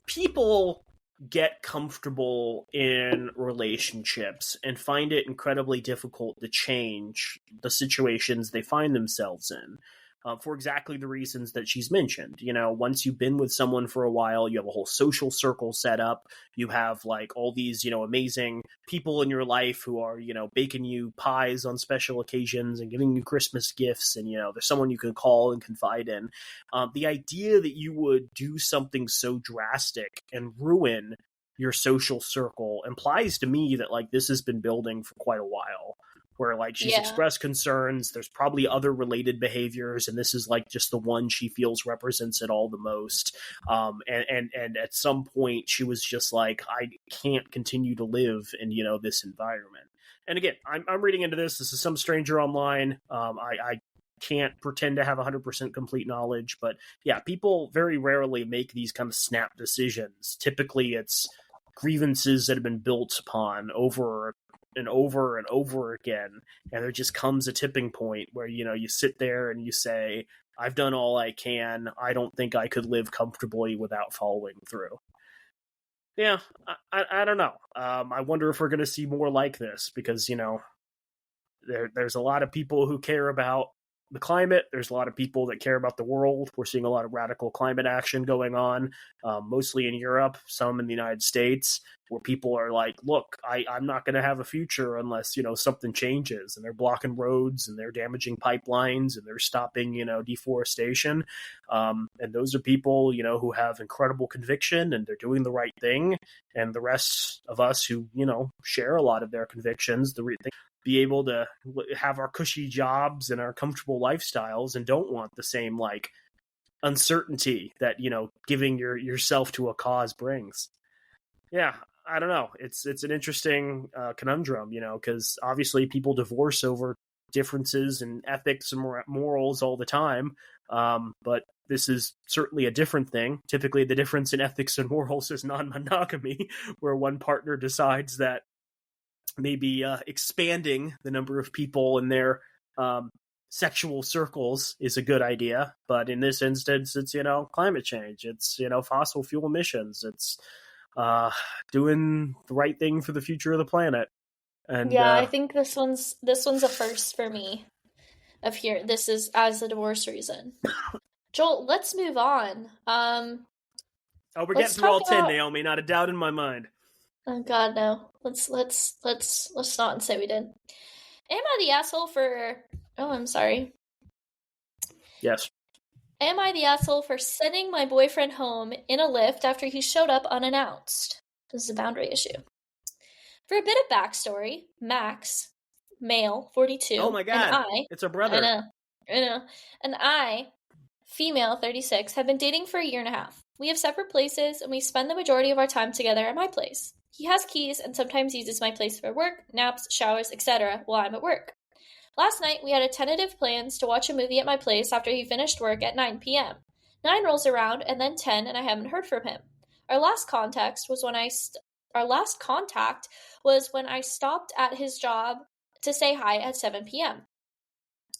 people get comfortable in relationships and find it incredibly difficult to change the situations they find themselves in. For exactly the reasons that she's mentioned. Once you've been with someone for a while, you have a whole social circle set up. You have all these, amazing people in your life who are, baking you pies on special occasions and giving you Christmas gifts. And, there's someone you can call and confide in. The idea that you would do something so drastic and ruin your social circle implies to me that this has been building for quite a while. Where she's expressed concerns, there's probably other related behaviors, and this is just the one she feels represents it all the most. And at some point she was just like, I can't continue to live in, this environment. And again, I'm reading into this. This is some stranger online. I can't pretend to have 100% complete knowledge, but yeah, people very rarely make these kind of snap decisions. Typically it's grievances that have been built upon over and over and over again, and there just comes a tipping point where you sit there and you say, I've done all I can. I don't think I could live comfortably without following through. Yeah, I don't know. I wonder if we're going to see more like this because there's a lot of people who care about the climate. There's a lot of people that care about the world. We're seeing a lot of radical climate action going on, mostly in Europe, some in the United States, where people are like, look, I'm not going to have a future unless, something changes. And they're blocking roads and they're damaging pipelines and they're stopping, deforestation. And those are people, who have incredible conviction and they're doing the right thing. And the rest of us who, share a lot of their convictions, be able to have our cushy jobs and our comfortable lifestyles and don't want the same uncertainty that giving yourself to a cause brings. Yeah, I don't know. It's an interesting conundrum, because obviously people divorce over differences in ethics and morals all the time, but this is certainly a different thing. Typically the difference in ethics and morals is non-monogamy, where one partner decides that maybe expanding the number of people in their sexual circles is a good idea. But in this instance, it's, climate change. It's, fossil fuel emissions. It's doing the right thing for the future of the planet. And yeah, I think this one's a first for me of here. This is as a divorce reason. Joel, let's move on. We're getting through all 10, Naomi, not a doubt in my mind. Oh God, no. Let's not say we did. Am I the asshole for... Oh, I'm sorry. Yes. Am I the asshole for sending my boyfriend home in a lift after he showed up unannounced? This is a boundary issue. For a bit of backstory, Max, male, 42. Oh my god. And I... It's our brother. I know. And I, female, 36, have been dating for 1.5 years. We have separate places, and we spend the majority of our time together at my place. He has keys and sometimes uses my place for work, naps, showers, etc. while I'm at work. Last night, we had a tentative plans to watch a movie at my place after he finished work at 9 p.m. 9 rolls around, and then 10, and I haven't heard from him. Our last contact was when I stopped at his job to say hi at 7 p.m.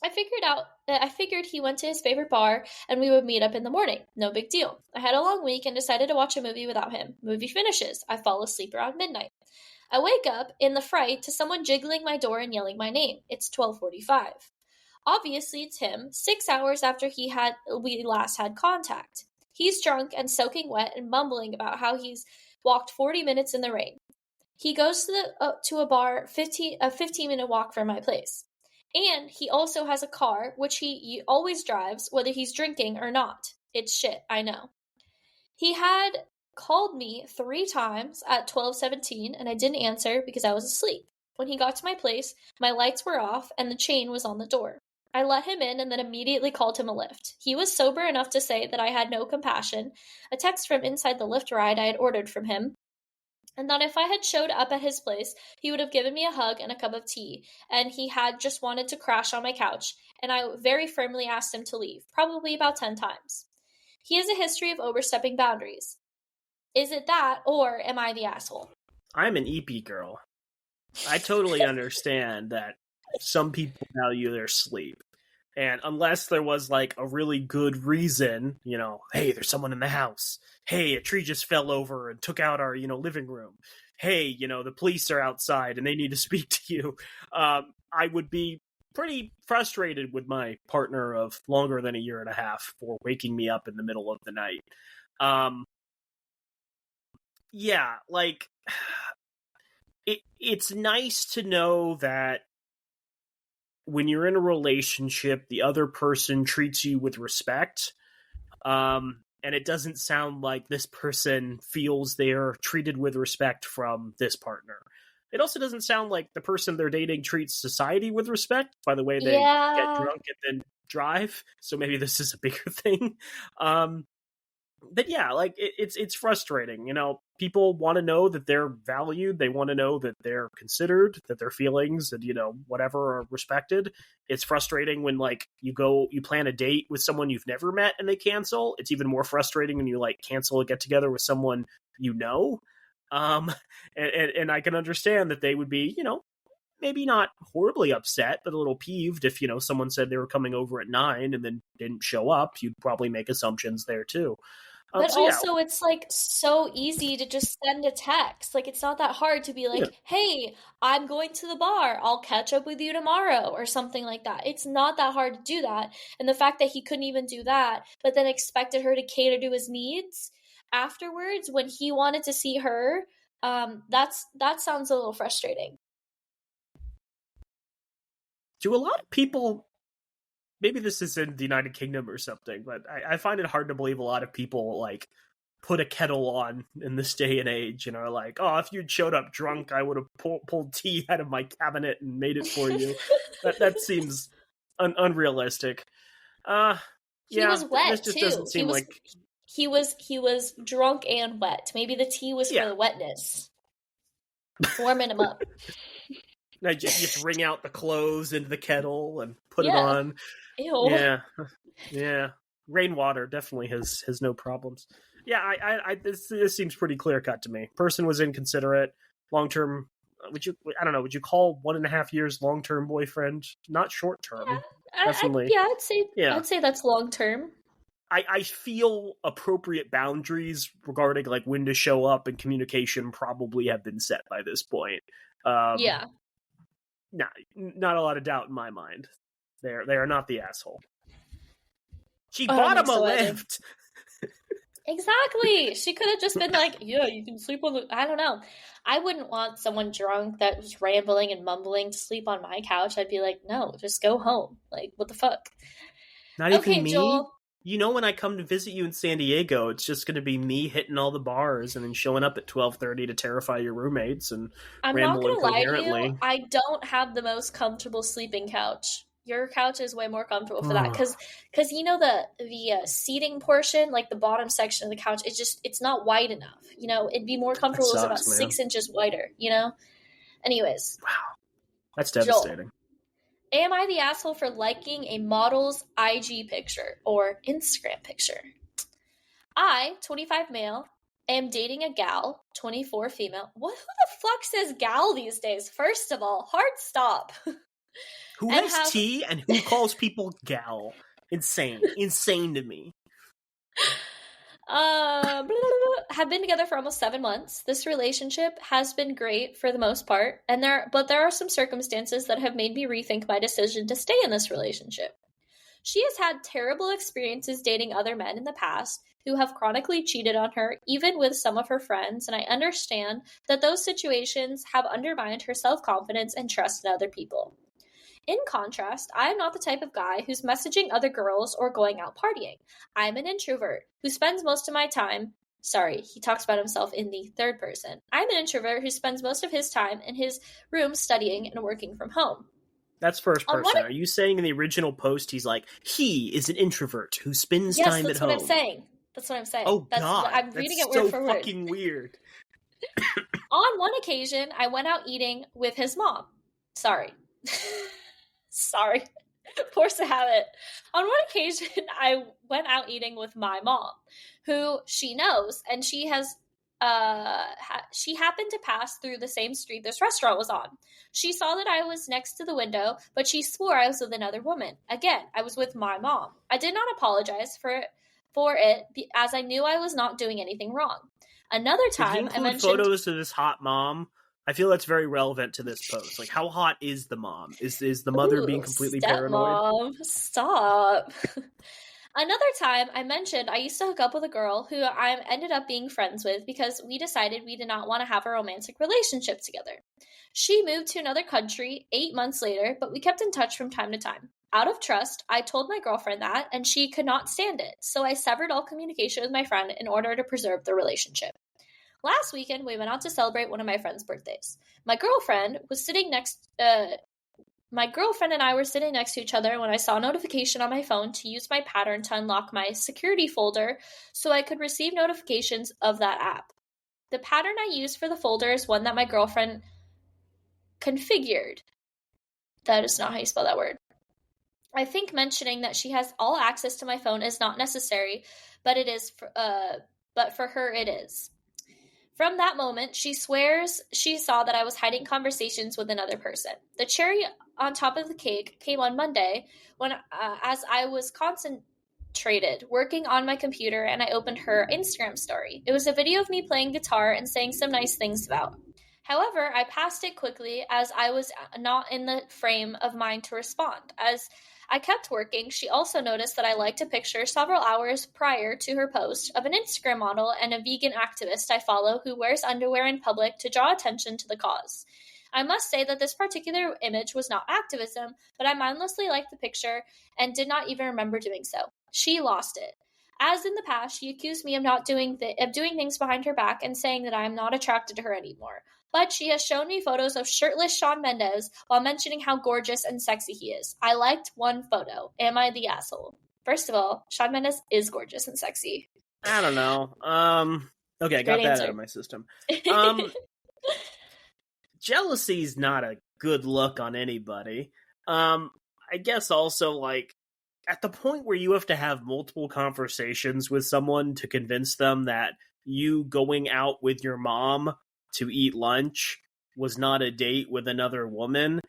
I figured he went to his favorite bar and we would meet up in the morning. No big deal. I had a long week and decided to watch a movie without him. Movie finishes. I fall asleep around midnight. I wake up in the fright to someone jiggling my door and yelling my name. It's 12:45. Obviously, it's him, 6 hours after we last had contact. He's drunk and soaking wet and mumbling about how he's walked 40 minutes in the rain. He goes to a bar, a 15-minute walk from my place. And he also has a car, which he always drives, whether he's drinking or not. It's shit, I know. He had called me 3 times at 12:17, and I didn't answer because I was asleep. When he got to my place, my lights were off, and the chain was on the door. I let him in and then immediately called him a lift. He was sober enough to say that I had no compassion, a text from inside the lift ride I had ordered from him, and that if I had showed up at his place, he would have given me a hug and a cup of tea, and he had just wanted to crash on my couch, and I very firmly asked him to leave, probably about 10 times. He has a history of overstepping boundaries. Is it that, or am I the asshole? I'm an EP girl. I totally understand that some people value their sleep. And unless there was like a really good reason, hey, there's someone in the house. Hey, a tree just fell over and took out our, living room. Hey, the police are outside and they need to speak to you. I would be pretty frustrated with my partner of longer than 1.5 years for waking me up in the middle of the night. Yeah, like it's nice to know that when you're in a relationship, the other person treats you with respect. And it doesn't sound like this person feels they're treated with respect from this partner. It also doesn't sound like the person they're dating treats society with respect by the way they get drunk and then drive. So maybe this is a bigger thing. But yeah, like it's frustrating. People want to know that they're valued. They want to know that they're considered, that their feelings and whatever are respected. It's frustrating when like you plan a date with someone you've never met and they cancel. It's even more frustrating when you like cancel a get together with someone and I can understand that they would be maybe not horribly upset, but a little peeved if someone said they were coming over at 9 and then didn't show up. You'd probably make assumptions there too. But also, it's like so easy to just send a text. Like, it's not that hard to be like, hey, I'm going to the bar. I'll catch up with you tomorrow or something like that. It's not that hard to do that. And the fact that he couldn't even do that, but then expected her to cater to his needs afterwards when he wanted to see her, that sounds a little frustrating. Do a lot of people... Maybe this is in the United Kingdom or something, but I find it hard to believe a lot of people like put a kettle on in this day and age and are like, oh, if you'd showed up drunk, I would have pulled tea out of my cabinet and made it for you. that seems unrealistic. He was wet this just too. Doesn't seem he was drunk and wet. Maybe the tea was for the wetness, warming him up. You just wring out the clothes into the kettle and put it on. Ew. Yeah. Rainwater definitely has no problems. Yeah, this seems pretty clear cut to me. Person was inconsiderate. Long term, would you call 1.5 years long term boyfriend? Not short term. Yeah, definitely. I'd say that's long term. I feel appropriate boundaries regarding like when to show up and communication probably have been set by this point. No, not a lot of doubt in my mind. They are not the asshole. She bought him a lift. Exactly. She could have just been like, yeah, you can sleep on the... I don't know. I wouldn't want someone drunk that was rambling and mumbling to sleep on my couch. I'd be like, no, just go home. Like, what the fuck? Not even me? Joel. when I come to visit you in San Diego, it's just going to be me hitting all the bars and then showing up at 12:30 to terrify your roommates and I'm not ramble going to lie to incoherently. you. I don't have the most comfortable sleeping couch. Your couch is way more comfortable for that. Because the seating portion, like the bottom section of the couch, it's not wide enough. It'd be more comfortable if it was about 6 inches wider, Anyways. Wow. That's devastating. Joel, am I the asshole for liking a model's IG picture or Instagram picture? I, 25 male, am dating a gal, 24 female. Who the fuck says gal these days? First of all, hard stop. Who has tea and who calls people gal? Insane to me. Have been together for almost 7 months. This relationship has been great for the most part, but there are some circumstances that have made me rethink my decision to stay in this relationship. She has had terrible experiences dating other men in the past who have chronically cheated on her, even with some of her friends, and I understand that those situations have undermined her self-confidence and trust in other people. In contrast, I am not the type of guy who's messaging other girls or going out partying. I'm an introvert who spends most of my time... Sorry, he talks about himself in the third person. I'm an introvert who spends most of his time in his room studying and working from home. That's first person. Are you saying in the original post he's like, he is an introvert who spends time at home? Yes, that's what I'm saying. That's what I'm saying. Oh, God. I'm reading it word for word. That's so fucking weird. On one occasion, I went out eating with his mom. Sorry. Force to habit. On one occasion, I went out eating with my mom, who she knows, and she has she happened to pass through the same street this restaurant was on. She saw that I was next to the window, but she swore I was with another woman. Again, I was with my mom. I did not apologize for it, as I knew I was not doing anything wrong. Another time, I mentioned photos of this hot mom. I feel that's very relevant to this post. Like, how hot is the mom? Is the mother being completely paranoid? Stop. Another time, I mentioned I used to hook up with a girl who I ended up being friends with because we decided we did not want to have a romantic relationship together. She moved to another country 8 months later, but we kept in touch from time to time. Out of trust, I told my girlfriend that, and she could not stand it, so I severed all communication with my friend in order to preserve the relationship. Last weekend, we went out to celebrate one of my friend's birthdays. My girlfriend and I were sitting next to each other when I saw a notification on my phone to use my pattern to unlock my security folder so I could receive notifications of that app. The pattern I used for the folder is one that my girlfriend configured. That is not how you spell that word. I think mentioning that she has all access to my phone is not necessary, but for her it is. From that moment, she swears she saw that I was hiding conversations with another person. The cherry on top of the cake came on Monday when, as I was concentrated working on my computer, and I opened her Instagram story. It was a video of me playing guitar and saying some nice things about. However, I passed it quickly as I was not in the frame of mind to respond. As I kept working, she also noticed that I liked a picture several hours prior to her post of an Instagram model and a vegan activist I follow who wears underwear in public to draw attention to the cause. I must say that this particular image was not activism, but I mindlessly liked the picture and did not even remember doing so. She lost it. As in the past, she accused me of doing things behind her back and saying that I am not attracted to her anymore. But she has shown me photos of shirtless Shawn Mendes while mentioning how gorgeous and sexy he is. I liked one photo. Am I the asshole? First of all, Shawn Mendes is gorgeous and sexy. I don't know. Okay, I got that out of my system. Jealousy's not a good look on anybody. I guess also, like, at the point where you have to have multiple conversations with someone to convince them that you going out with your mom to eat lunch was not a date with another woman,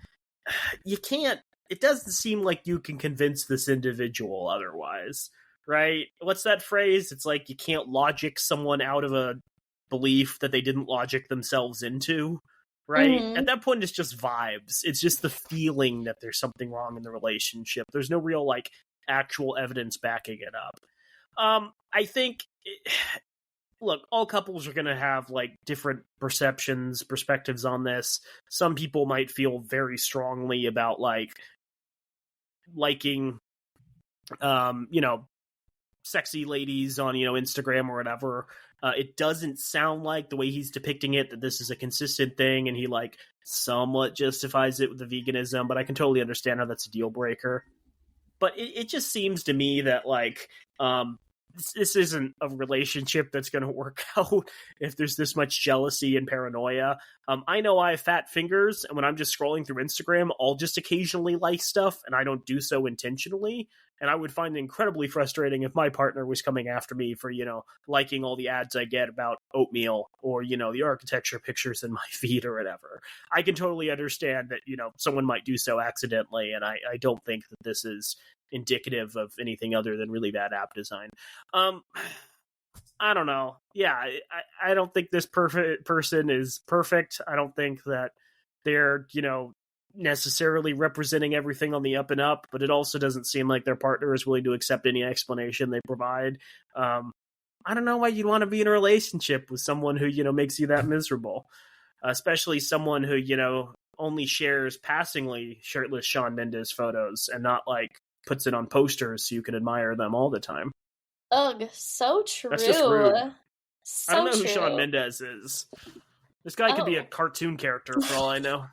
it doesn't seem like you can convince this individual otherwise, right? What's that phrase? It's like you can't logic someone out of a belief that they didn't logic themselves into, right? Mm-hmm. At that point, it's just vibes. It's just the feeling that there's something wrong in the relationship. There's no real, like, actual evidence backing it up. I think... Look, all couples are going to have, like, different perspectives on this. Some people might feel very strongly about, like, liking, sexy ladies on, Instagram or whatever. It doesn't sound like the way he's depicting it that this is a consistent thing, and he like somewhat justifies it with the veganism, but I can totally understand how that's a deal breaker. But it just seems to me that like this isn't a relationship that's going to work out if there's this much jealousy and paranoia. I know I have fat fingers, and when I'm just scrolling through Instagram, I'll just occasionally like stuff, and I don't do so intentionally. And I would find it incredibly frustrating if my partner was coming after me for, liking all the ads I get about oatmeal or, the architecture pictures in my feed or whatever. I can totally understand that, someone might do so accidentally, and I don't think that this is indicative of anything other than really bad app design. I don't know. Yeah, I don't think this perfect person is perfect. I don't think that they're, necessarily representing everything on the up and up, but it also doesn't seem like their partner is willing to accept any explanation they provide. I don't know why you'd want to be in a relationship with someone who, makes you that miserable, especially someone who, only shares passingly shirtless Shawn Mendes photos and not like puts it on posters so you can admire them all the time. Ugh, so true. That's just rude. So I don't know true. who Shawn Mendes is. This guy could be a cartoon character for all I know.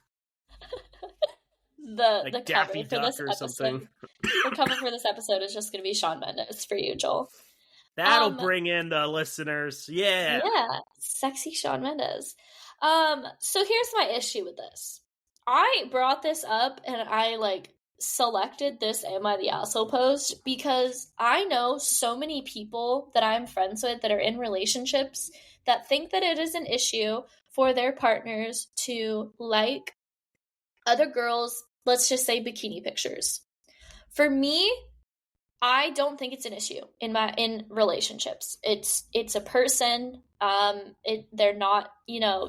The cover for this episode. The cover for this episode is just going to be Shawn Mendes for you, Joel. That'll bring in the listeners. Yeah. Yeah, sexy Shawn Mendes. So here's my issue with this. I brought this up and I selected this Am I the Asshole post because I know so many people that I'm friends with that are in relationships that think that it is an issue for their partners to like other girls, let's just say bikini pictures. For me, I don't think it's an issue in relationships. It's a person. They're not,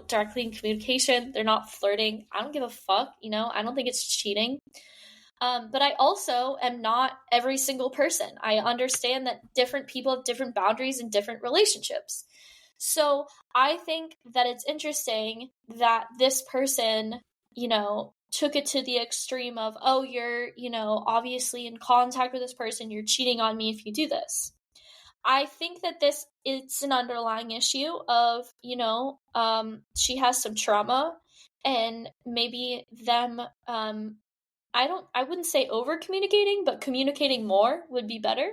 directly in communication. They're not flirting. I don't give a fuck. I don't think it's cheating. But I also am not every single person. I understand that different people have different boundaries in different relationships. So I think that it's interesting that this person, took it to the extreme of, oh, you're, obviously in contact with this person, you're cheating on me if you do this. I think that it's an underlying issue of, she has some trauma and maybe them, I wouldn't say over communicating, but communicating more would be better.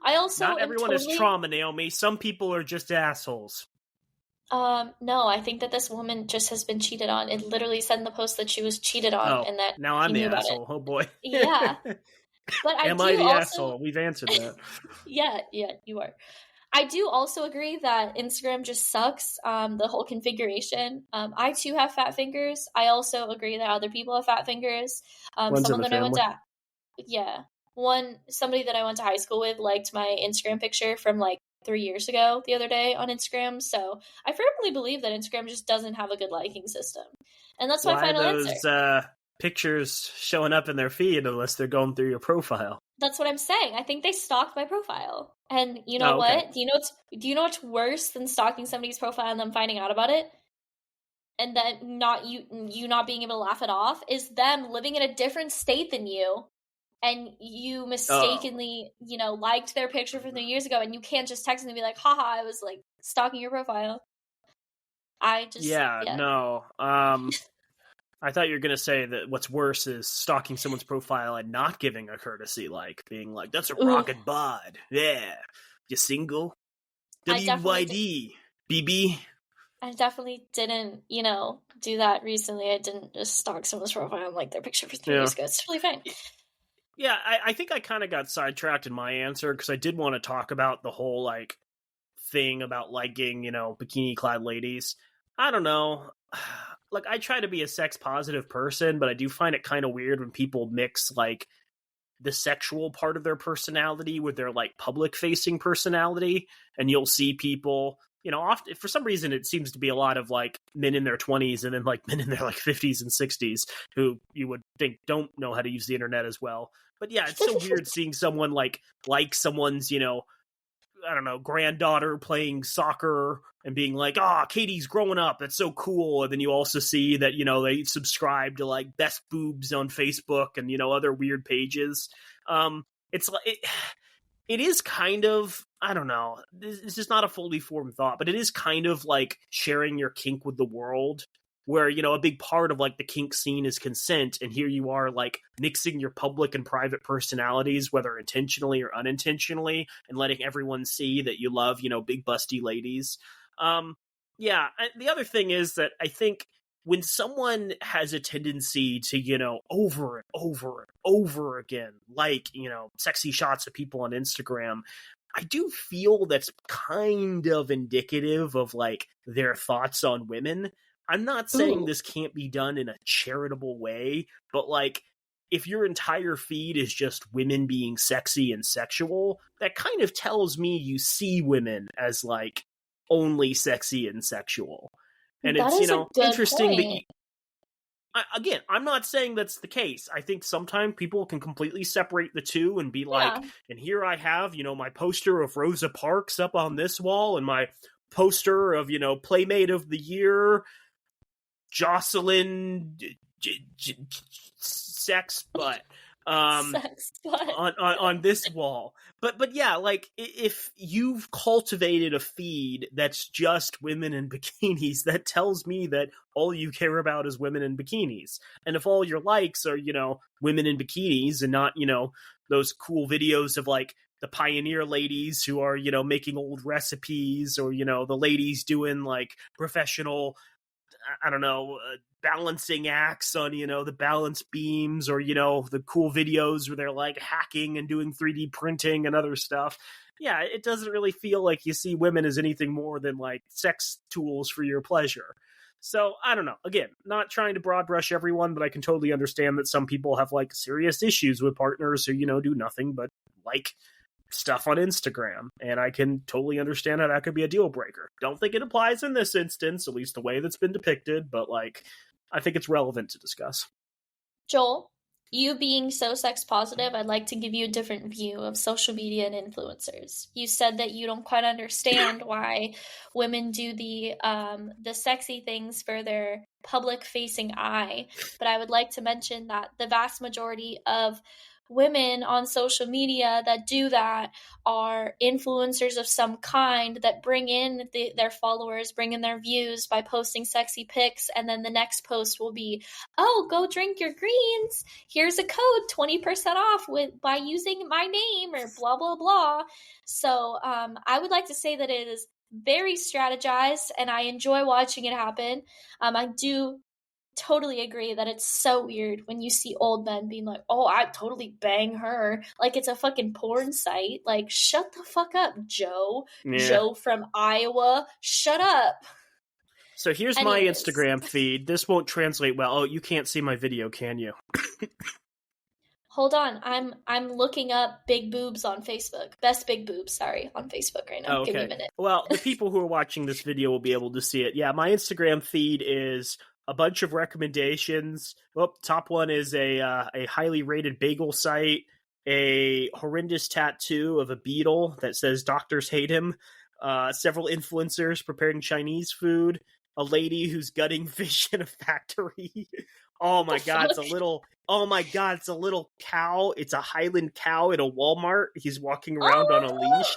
I also not everyone is trauma, Naomi. Some people are just assholes. No, I think that this woman just has been cheated on. It literally said in the post that she was cheated on, and that now I'm the asshole. Oh boy. Yeah, but am I the asshole? We've answered that. Yeah, you are. I do also agree that Instagram just sucks. The whole configuration. I too have fat fingers. I also agree that other people have fat fingers. Somebody that I went to high school with liked my Instagram picture from 3 years ago the other day on Instagram. So I firmly believe that Instagram just doesn't have a good liking system. And that's my final answer. Why are those pictures showing up in their feed unless they're going through your profile? That's what I'm saying. I think they stalked my profile. And you know what? Do you know what's worse than stalking somebody's profile and them finding out about it? And then you not being able to laugh it off is them living in a different state than you. And you mistakenly, liked their picture from 3 years ago, and you can't just text them and be like, haha, I was, stalking your profile. No. I thought you were going to say that what's worse is stalking someone's profile and not giving a courtesy, being like, that's a rocket bod. Yeah. You single? WYD, BB. I definitely didn't, do that recently. I didn't just stalk someone's profile and like their picture for 3 years ago. It's totally fine. Yeah, I think I kind of got sidetracked in my answer because I did want to talk about the whole, thing about liking, bikini-clad ladies. I don't know. I try to be a sex-positive person, but I do find it kind of weird when people mix, the sexual part of their personality with their, public-facing personality, and you'll see people... often for some reason it seems to be a lot of men in their 20s and then men in their 50s and 60s who you would think don't know how to use the internet as well. But yeah, it's so weird seeing someone like someone's, I don't know, granddaughter playing soccer and being like, Katie's growing up. That's so cool. And then you also see that, they subscribe to best boobs on Facebook and, other weird pages. it is kind of, I don't know, this is not a fully formed thought, but it is kind of like sharing your kink with the world, where, you know, a big part of like the kink scene is consent, and here you are like mixing your public and private personalities, whether intentionally or unintentionally, and letting everyone see that you love, you know, big busty ladies. Yeah, the other thing is that I think when someone has a tendency to, you know, over and over and over again, like, you know, sexy shots of people on Instagram, I do feel that's kind of indicative of like their thoughts on women. I'm not saying this can't be done in a charitable way, but like if your entire feed is just women being sexy and sexual, that kind of tells me you see women as like only sexy and sexual. And that it's, you know, interesting point. that you, again, I'm not saying that's the case. I think sometimes people can completely separate the two and be like, and here I have, you know, my poster of Rosa Parks up on this wall and my poster of, you know, Playmate of the Year, Jocelyn sex butt. On this wall. But yeah, like if you've cultivated a feed that's just women in bikinis, that tells me that all you care about is women in bikinis. And if all your likes are, you know, women in bikinis and not, you know, those cool videos of like the pioneer ladies who are, you know, making old recipes, or, you know, the ladies doing like professional, I don't know, balancing acts on, you know, the balance beams, or, you know, the cool videos where they're like hacking and doing 3D printing and other stuff. Yeah, it doesn't really feel like you see women as anything more than like sex tools for your pleasure. So I don't know. Again, not trying to broad brush everyone, but I can totally understand that some people have like serious issues with partners who, you know, do nothing but like stuff on Instagram, and I can totally understand how that could be a deal breaker. Don't think it applies in this instance, at least the way that's been depicted, but like I think it's relevant to discuss. Joel, you being so sex positive, I'd like to give you a different view of social media and influencers. You said that you don't quite understand why women do the sexy things for their public facing eye, but I would like to mention that the vast majority of women on social media that do that are influencers of some kind that bring in their followers, bring in their views by posting sexy pics, and then the next post will be, oh, go drink your greens, here's a code 20% off by using my name, or blah blah blah. So I would like to say that it is very strategized, and I enjoy watching it happen. I do totally agree that it's so weird when you see old men being like, oh, I'd totally bang her, like it's a fucking porn site. Like, shut the fuck up, Joe. Yeah. Joe from Iowa, shut up. So here's my Instagram feed. This won't translate well. Oh, you can't see my video, can you? Hold on, I'm looking up big boobs on Facebook. Best big boobs, sorry, on Facebook right now. Okay. Give me a minute. Well, the people who are watching this video will be able to see it. Yeah, my Instagram feed is a bunch of recommendations. Well, top one is a highly rated bagel site, a horrendous tattoo of a beetle that says doctors hate him, several influencers preparing Chinese food, a lady who's gutting fish in a factory. Oh my god, it's a little cow. It's a Highland cow at a Walmart. He's walking around on a leash.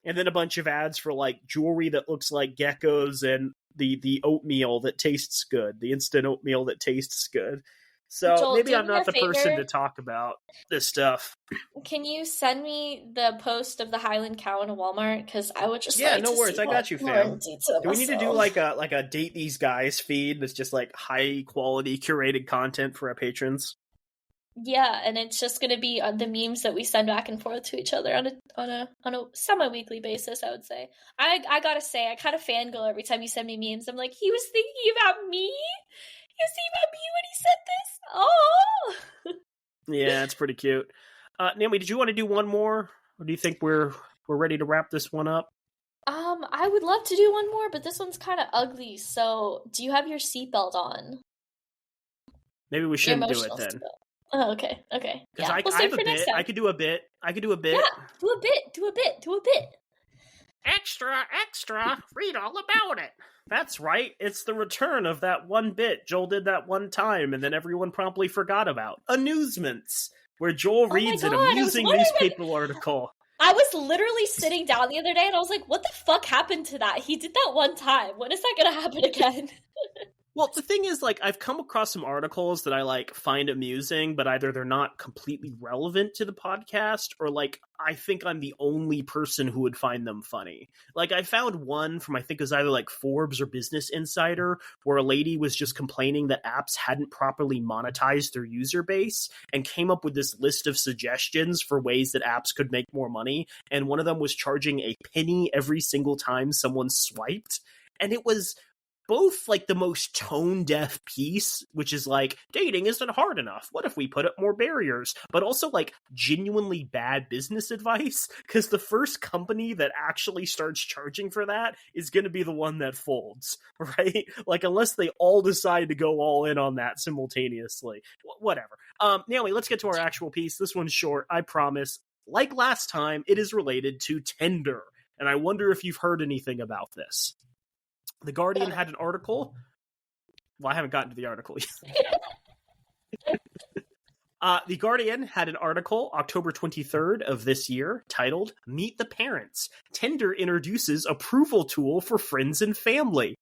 And then a bunch of ads for like jewelry that looks like geckos, and the oatmeal that tastes good, the instant oatmeal that tastes good. So Joel, maybe I'm not the person to talk about this stuff. Can you send me the post of the Highland cow in a Walmart? Because I would just no worries. I got you, fam. Do we need to do like a date these guys feed that's just like high quality curated content for our patrons? Yeah, and it's just going to be the memes that we send back and forth to each other on a semi-weekly basis, I would say. I gotta say, I kind of fangirl every time you send me memes. I'm like, he was thinking about me? He was thinking about me when he said this? Oh! Yeah, it's pretty cute. Naomi, did you want to do one more? Or do you think we're ready to wrap this one up? I would love to do one more, but this one's kind of ugly, so do you have your seatbelt on? Maybe we shouldn't do it then. Seatbelt. Oh, okay. Because I have a bit. I could do a bit. Yeah, do a bit. Extra, read all about it. That's right. It's the return of that one bit Joel did that one time, and then everyone promptly forgot about. Amusements. where Joel reads an amusing newspaper article. I was literally sitting down the other day and I was like, what the fuck happened to that? He did that one time. When is that going to happen again? Well, the thing is, like, I've come across some articles that I, like, find amusing, but either they're not completely relevant to the podcast, or, like, I think I'm the only person who would find them funny. Like, I found one from, I think it was either, like, Forbes or Business Insider, where a lady was just complaining that apps hadn't properly monetized their user base, and came up with this list of suggestions for ways that apps could make more money, and one of them was charging a penny every single time someone swiped, and it was both like the most tone-deaf piece, which is like, dating isn't hard enough. What if we put up more barriers? But also like genuinely bad business advice, because the first company that actually starts charging for that is going to be the one that folds, right? Like, unless they all decide to go all in on that simultaneously. Whatever. Naomi, let's get to our actual piece. This one's short, I promise. Like last time, it is related to Tinder, and I wonder if you've heard anything about this. The Guardian had an article. Well, I haven't gotten to the article yet. The Guardian had an article October 23rd of this year titled, Meet the Parents. Tinder introduces approval tool for friends and family.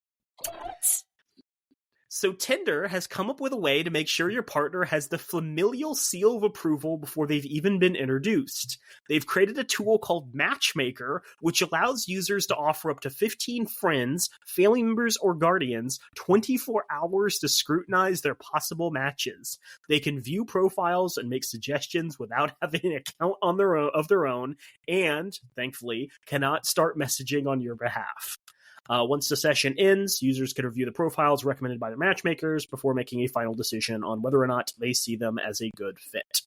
So Tinder has come up with a way to make sure your partner has the familial seal of approval before they've even been introduced. They've created a tool called Matchmaker, which allows users to offer up to 15 friends, family members, or guardians 24 hours to scrutinize their possible matches. They can view profiles and make suggestions without having an account of their own, and, thankfully, cannot start messaging on your behalf. Once the session ends, users can review the profiles recommended by their matchmakers before making a final decision on whether or not they see them as a good fit.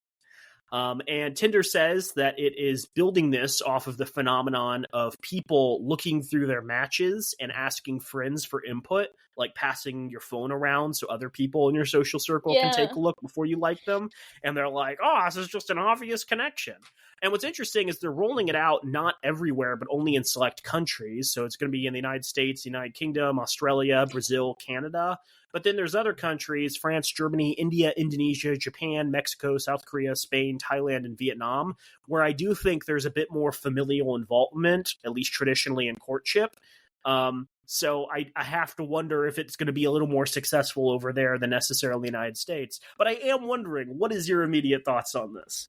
And Tinder says that it is building this off of the phenomenon of people looking through their matches and asking friends for input, like passing your phone around so other people in your social circle can take a look before you like them. And they're like, oh, this is just an obvious connection. And what's interesting is they're rolling it out not everywhere, but only in select countries. So it's going to be in the United States, the United Kingdom, Australia, Brazil, Canada. But then there's other countries, France, Germany, India, Indonesia, Japan, Mexico, South Korea, Spain, Thailand, and Vietnam, where I do think there's a bit more familial involvement, at least traditionally in courtship. So I have to wonder if it's going to be a little more successful over there than necessarily the United States. But I am wondering, what is your immediate thoughts on this?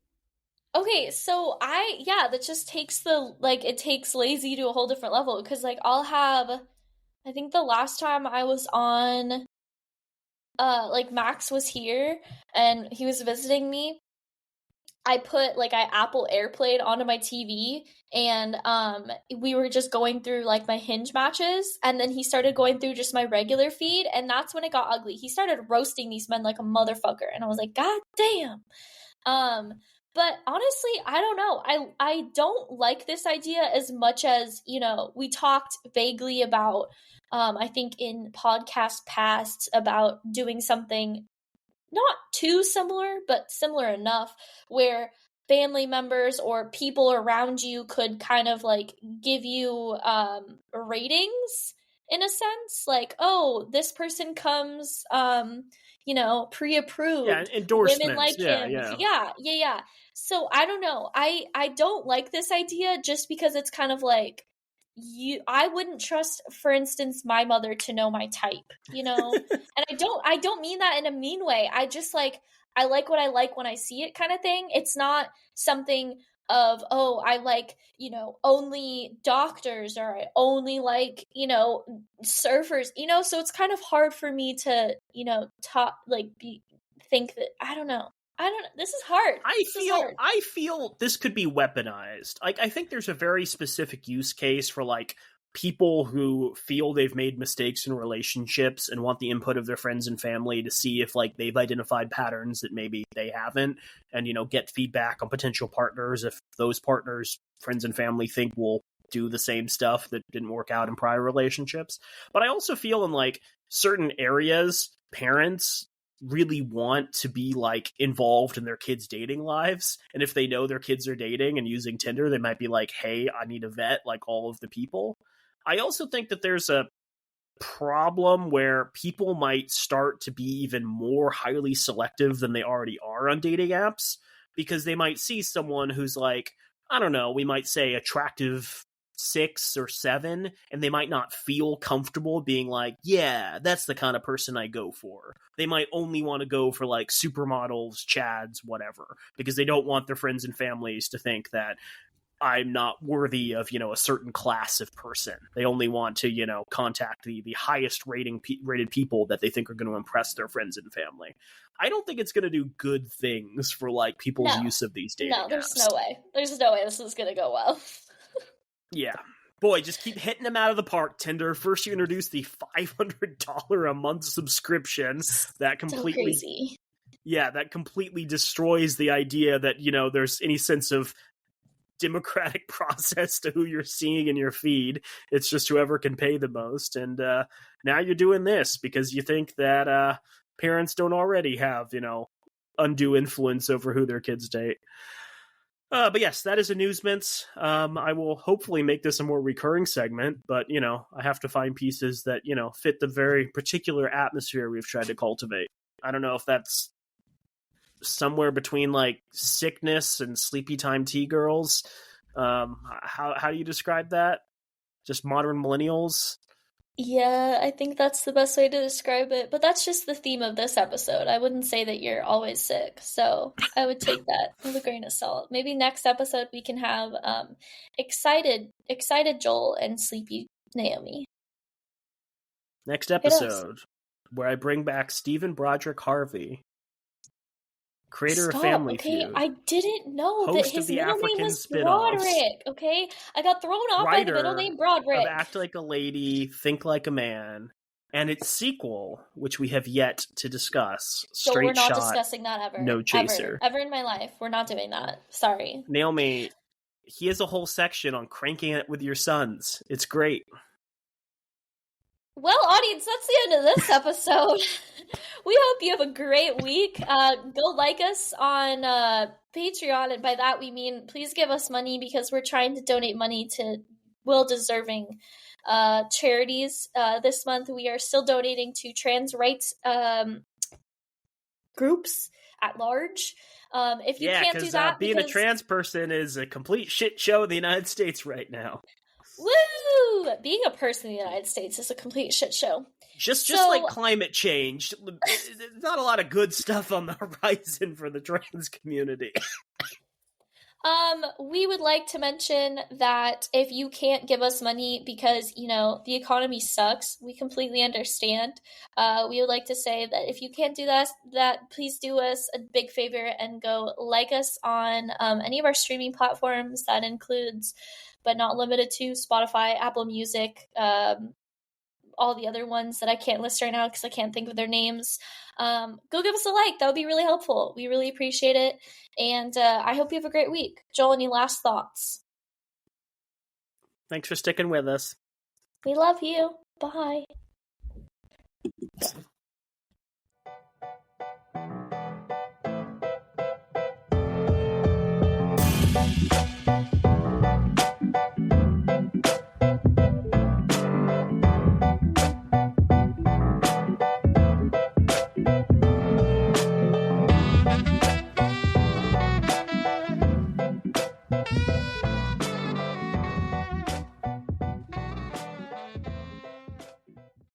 Okay, so that just takes it takes lazy to a whole different level, because like I think the last time I was on, Max was here and he was visiting me, I Apple AirPlayed onto my TV, and we were just going through like my Hinge matches, and then he started going through just my regular feed, and that's when it got ugly. He started roasting these men like a motherfucker, and I was like, God damn. But honestly, I don't know. I don't like this idea as much as, we talked vaguely about, I think in podcast past, about doing something not too similar, but similar enough, where family members or people around you could kind of like give you ratings in a sense, like, oh, this person comes pre-approved. Yeah, endorsements. Women like him. Yeah. So I don't know. I don't like this idea just because it's kind of like, I wouldn't trust, for instance, my mother to know my type, and I don't mean that in a mean way. I just I like what I like when I see it kind of thing. It's not something of, oh, I like, only doctors, or I only like, surfers, so it's kind of hard for me to, think that, I don't know. This is hard. I feel this could be weaponized. Like, I think there's a very specific use case for like people who feel they've made mistakes in relationships and want the input of their friends and family to see if like they've identified patterns that maybe they haven't, and get feedback on potential partners if those partners, friends and family, think will do the same stuff that didn't work out in prior relationships. But I also feel in like certain areas, parents really want to be like involved in their kids' dating lives, and if they know their kids are dating and using Tinder, they might be like, hey, I need to vet like all of the people. I also think that there's a problem where people might start to be even more highly selective than they already are on dating apps, because they might see someone who's like, I don't know, we might say attractive 6 or 7, and they might not feel comfortable being like, yeah, that's the kind of person I go for. They might only want to go for like supermodels, chads, whatever, because they don't want their friends and families to think that I'm not worthy of, a certain class of person. They only want to, contact the highest rated people that they think are going to impress their friends and family. I don't think it's going to do good things for like people's use of these dating apps. There's no way. There's no way this is going to go well. Yeah. Boy, just keep hitting them out of the park, Tinder. First you introduce the $500 a month subscription that completely... So crazy. Yeah, that completely destroys the idea that, there's any sense of democratic process to who you're seeing in your feed. It's just whoever can pay the most. And now you're doing this because you think that parents don't already have, undue influence over who their kids date. But yes, that is Amusements. I will hopefully make this a more recurring segment, but, I have to find pieces that, fit the very particular atmosphere we've tried to cultivate. I don't know if that's somewhere between like sickness and sleepy time tea girls. How do you describe that? Just modern millennials? Yeah, I think that's the best way to describe it. But that's just the theme of this episode. I wouldn't say that you're always sick. So I would take that with a grain of salt. Maybe next episode we can have excited Joel and sleepy Naomi. Next episode, where I bring back Stephen Broderick Harvey, creator of Family Feud. I didn't know that his middle name was Broderick, okay? I got thrown off by the middle name Broderick. Of Act Like a Lady, Think Like a Man, and its sequel, which we have yet to discuss. So we're not discussing that ever. No Chaser. Ever in my life. We're not doing that. Sorry. Naomi, he has a whole section on cranking it with your sons. It's great. Well, audience, that's the end of this episode. We hope you have a great week. Go like us on Patreon, and by that we mean please give us money because we're trying to donate money to well-deserving charities. This month we are still donating to trans rights groups at large. If you can't do that, being a trans person is a complete shit show in the United States right now. Woo! Being a person in the United States is a complete shit show. Just like climate change, there's not a lot of good stuff on the horizon for the trans community. We would like to mention that if you can't give us money because, the economy sucks, we completely understand. We would like to say that if you can't do that please do us a big favor and go like us on any of our streaming platforms. That includes, but not limited to, Spotify, Apple Music, all the other ones that I can't list right now because I can't think of their names. Go give us a like. That would be really helpful. We really appreciate it. And I hope you have a great week. Joel, any last thoughts? Thanks for sticking with us. We love you. Bye.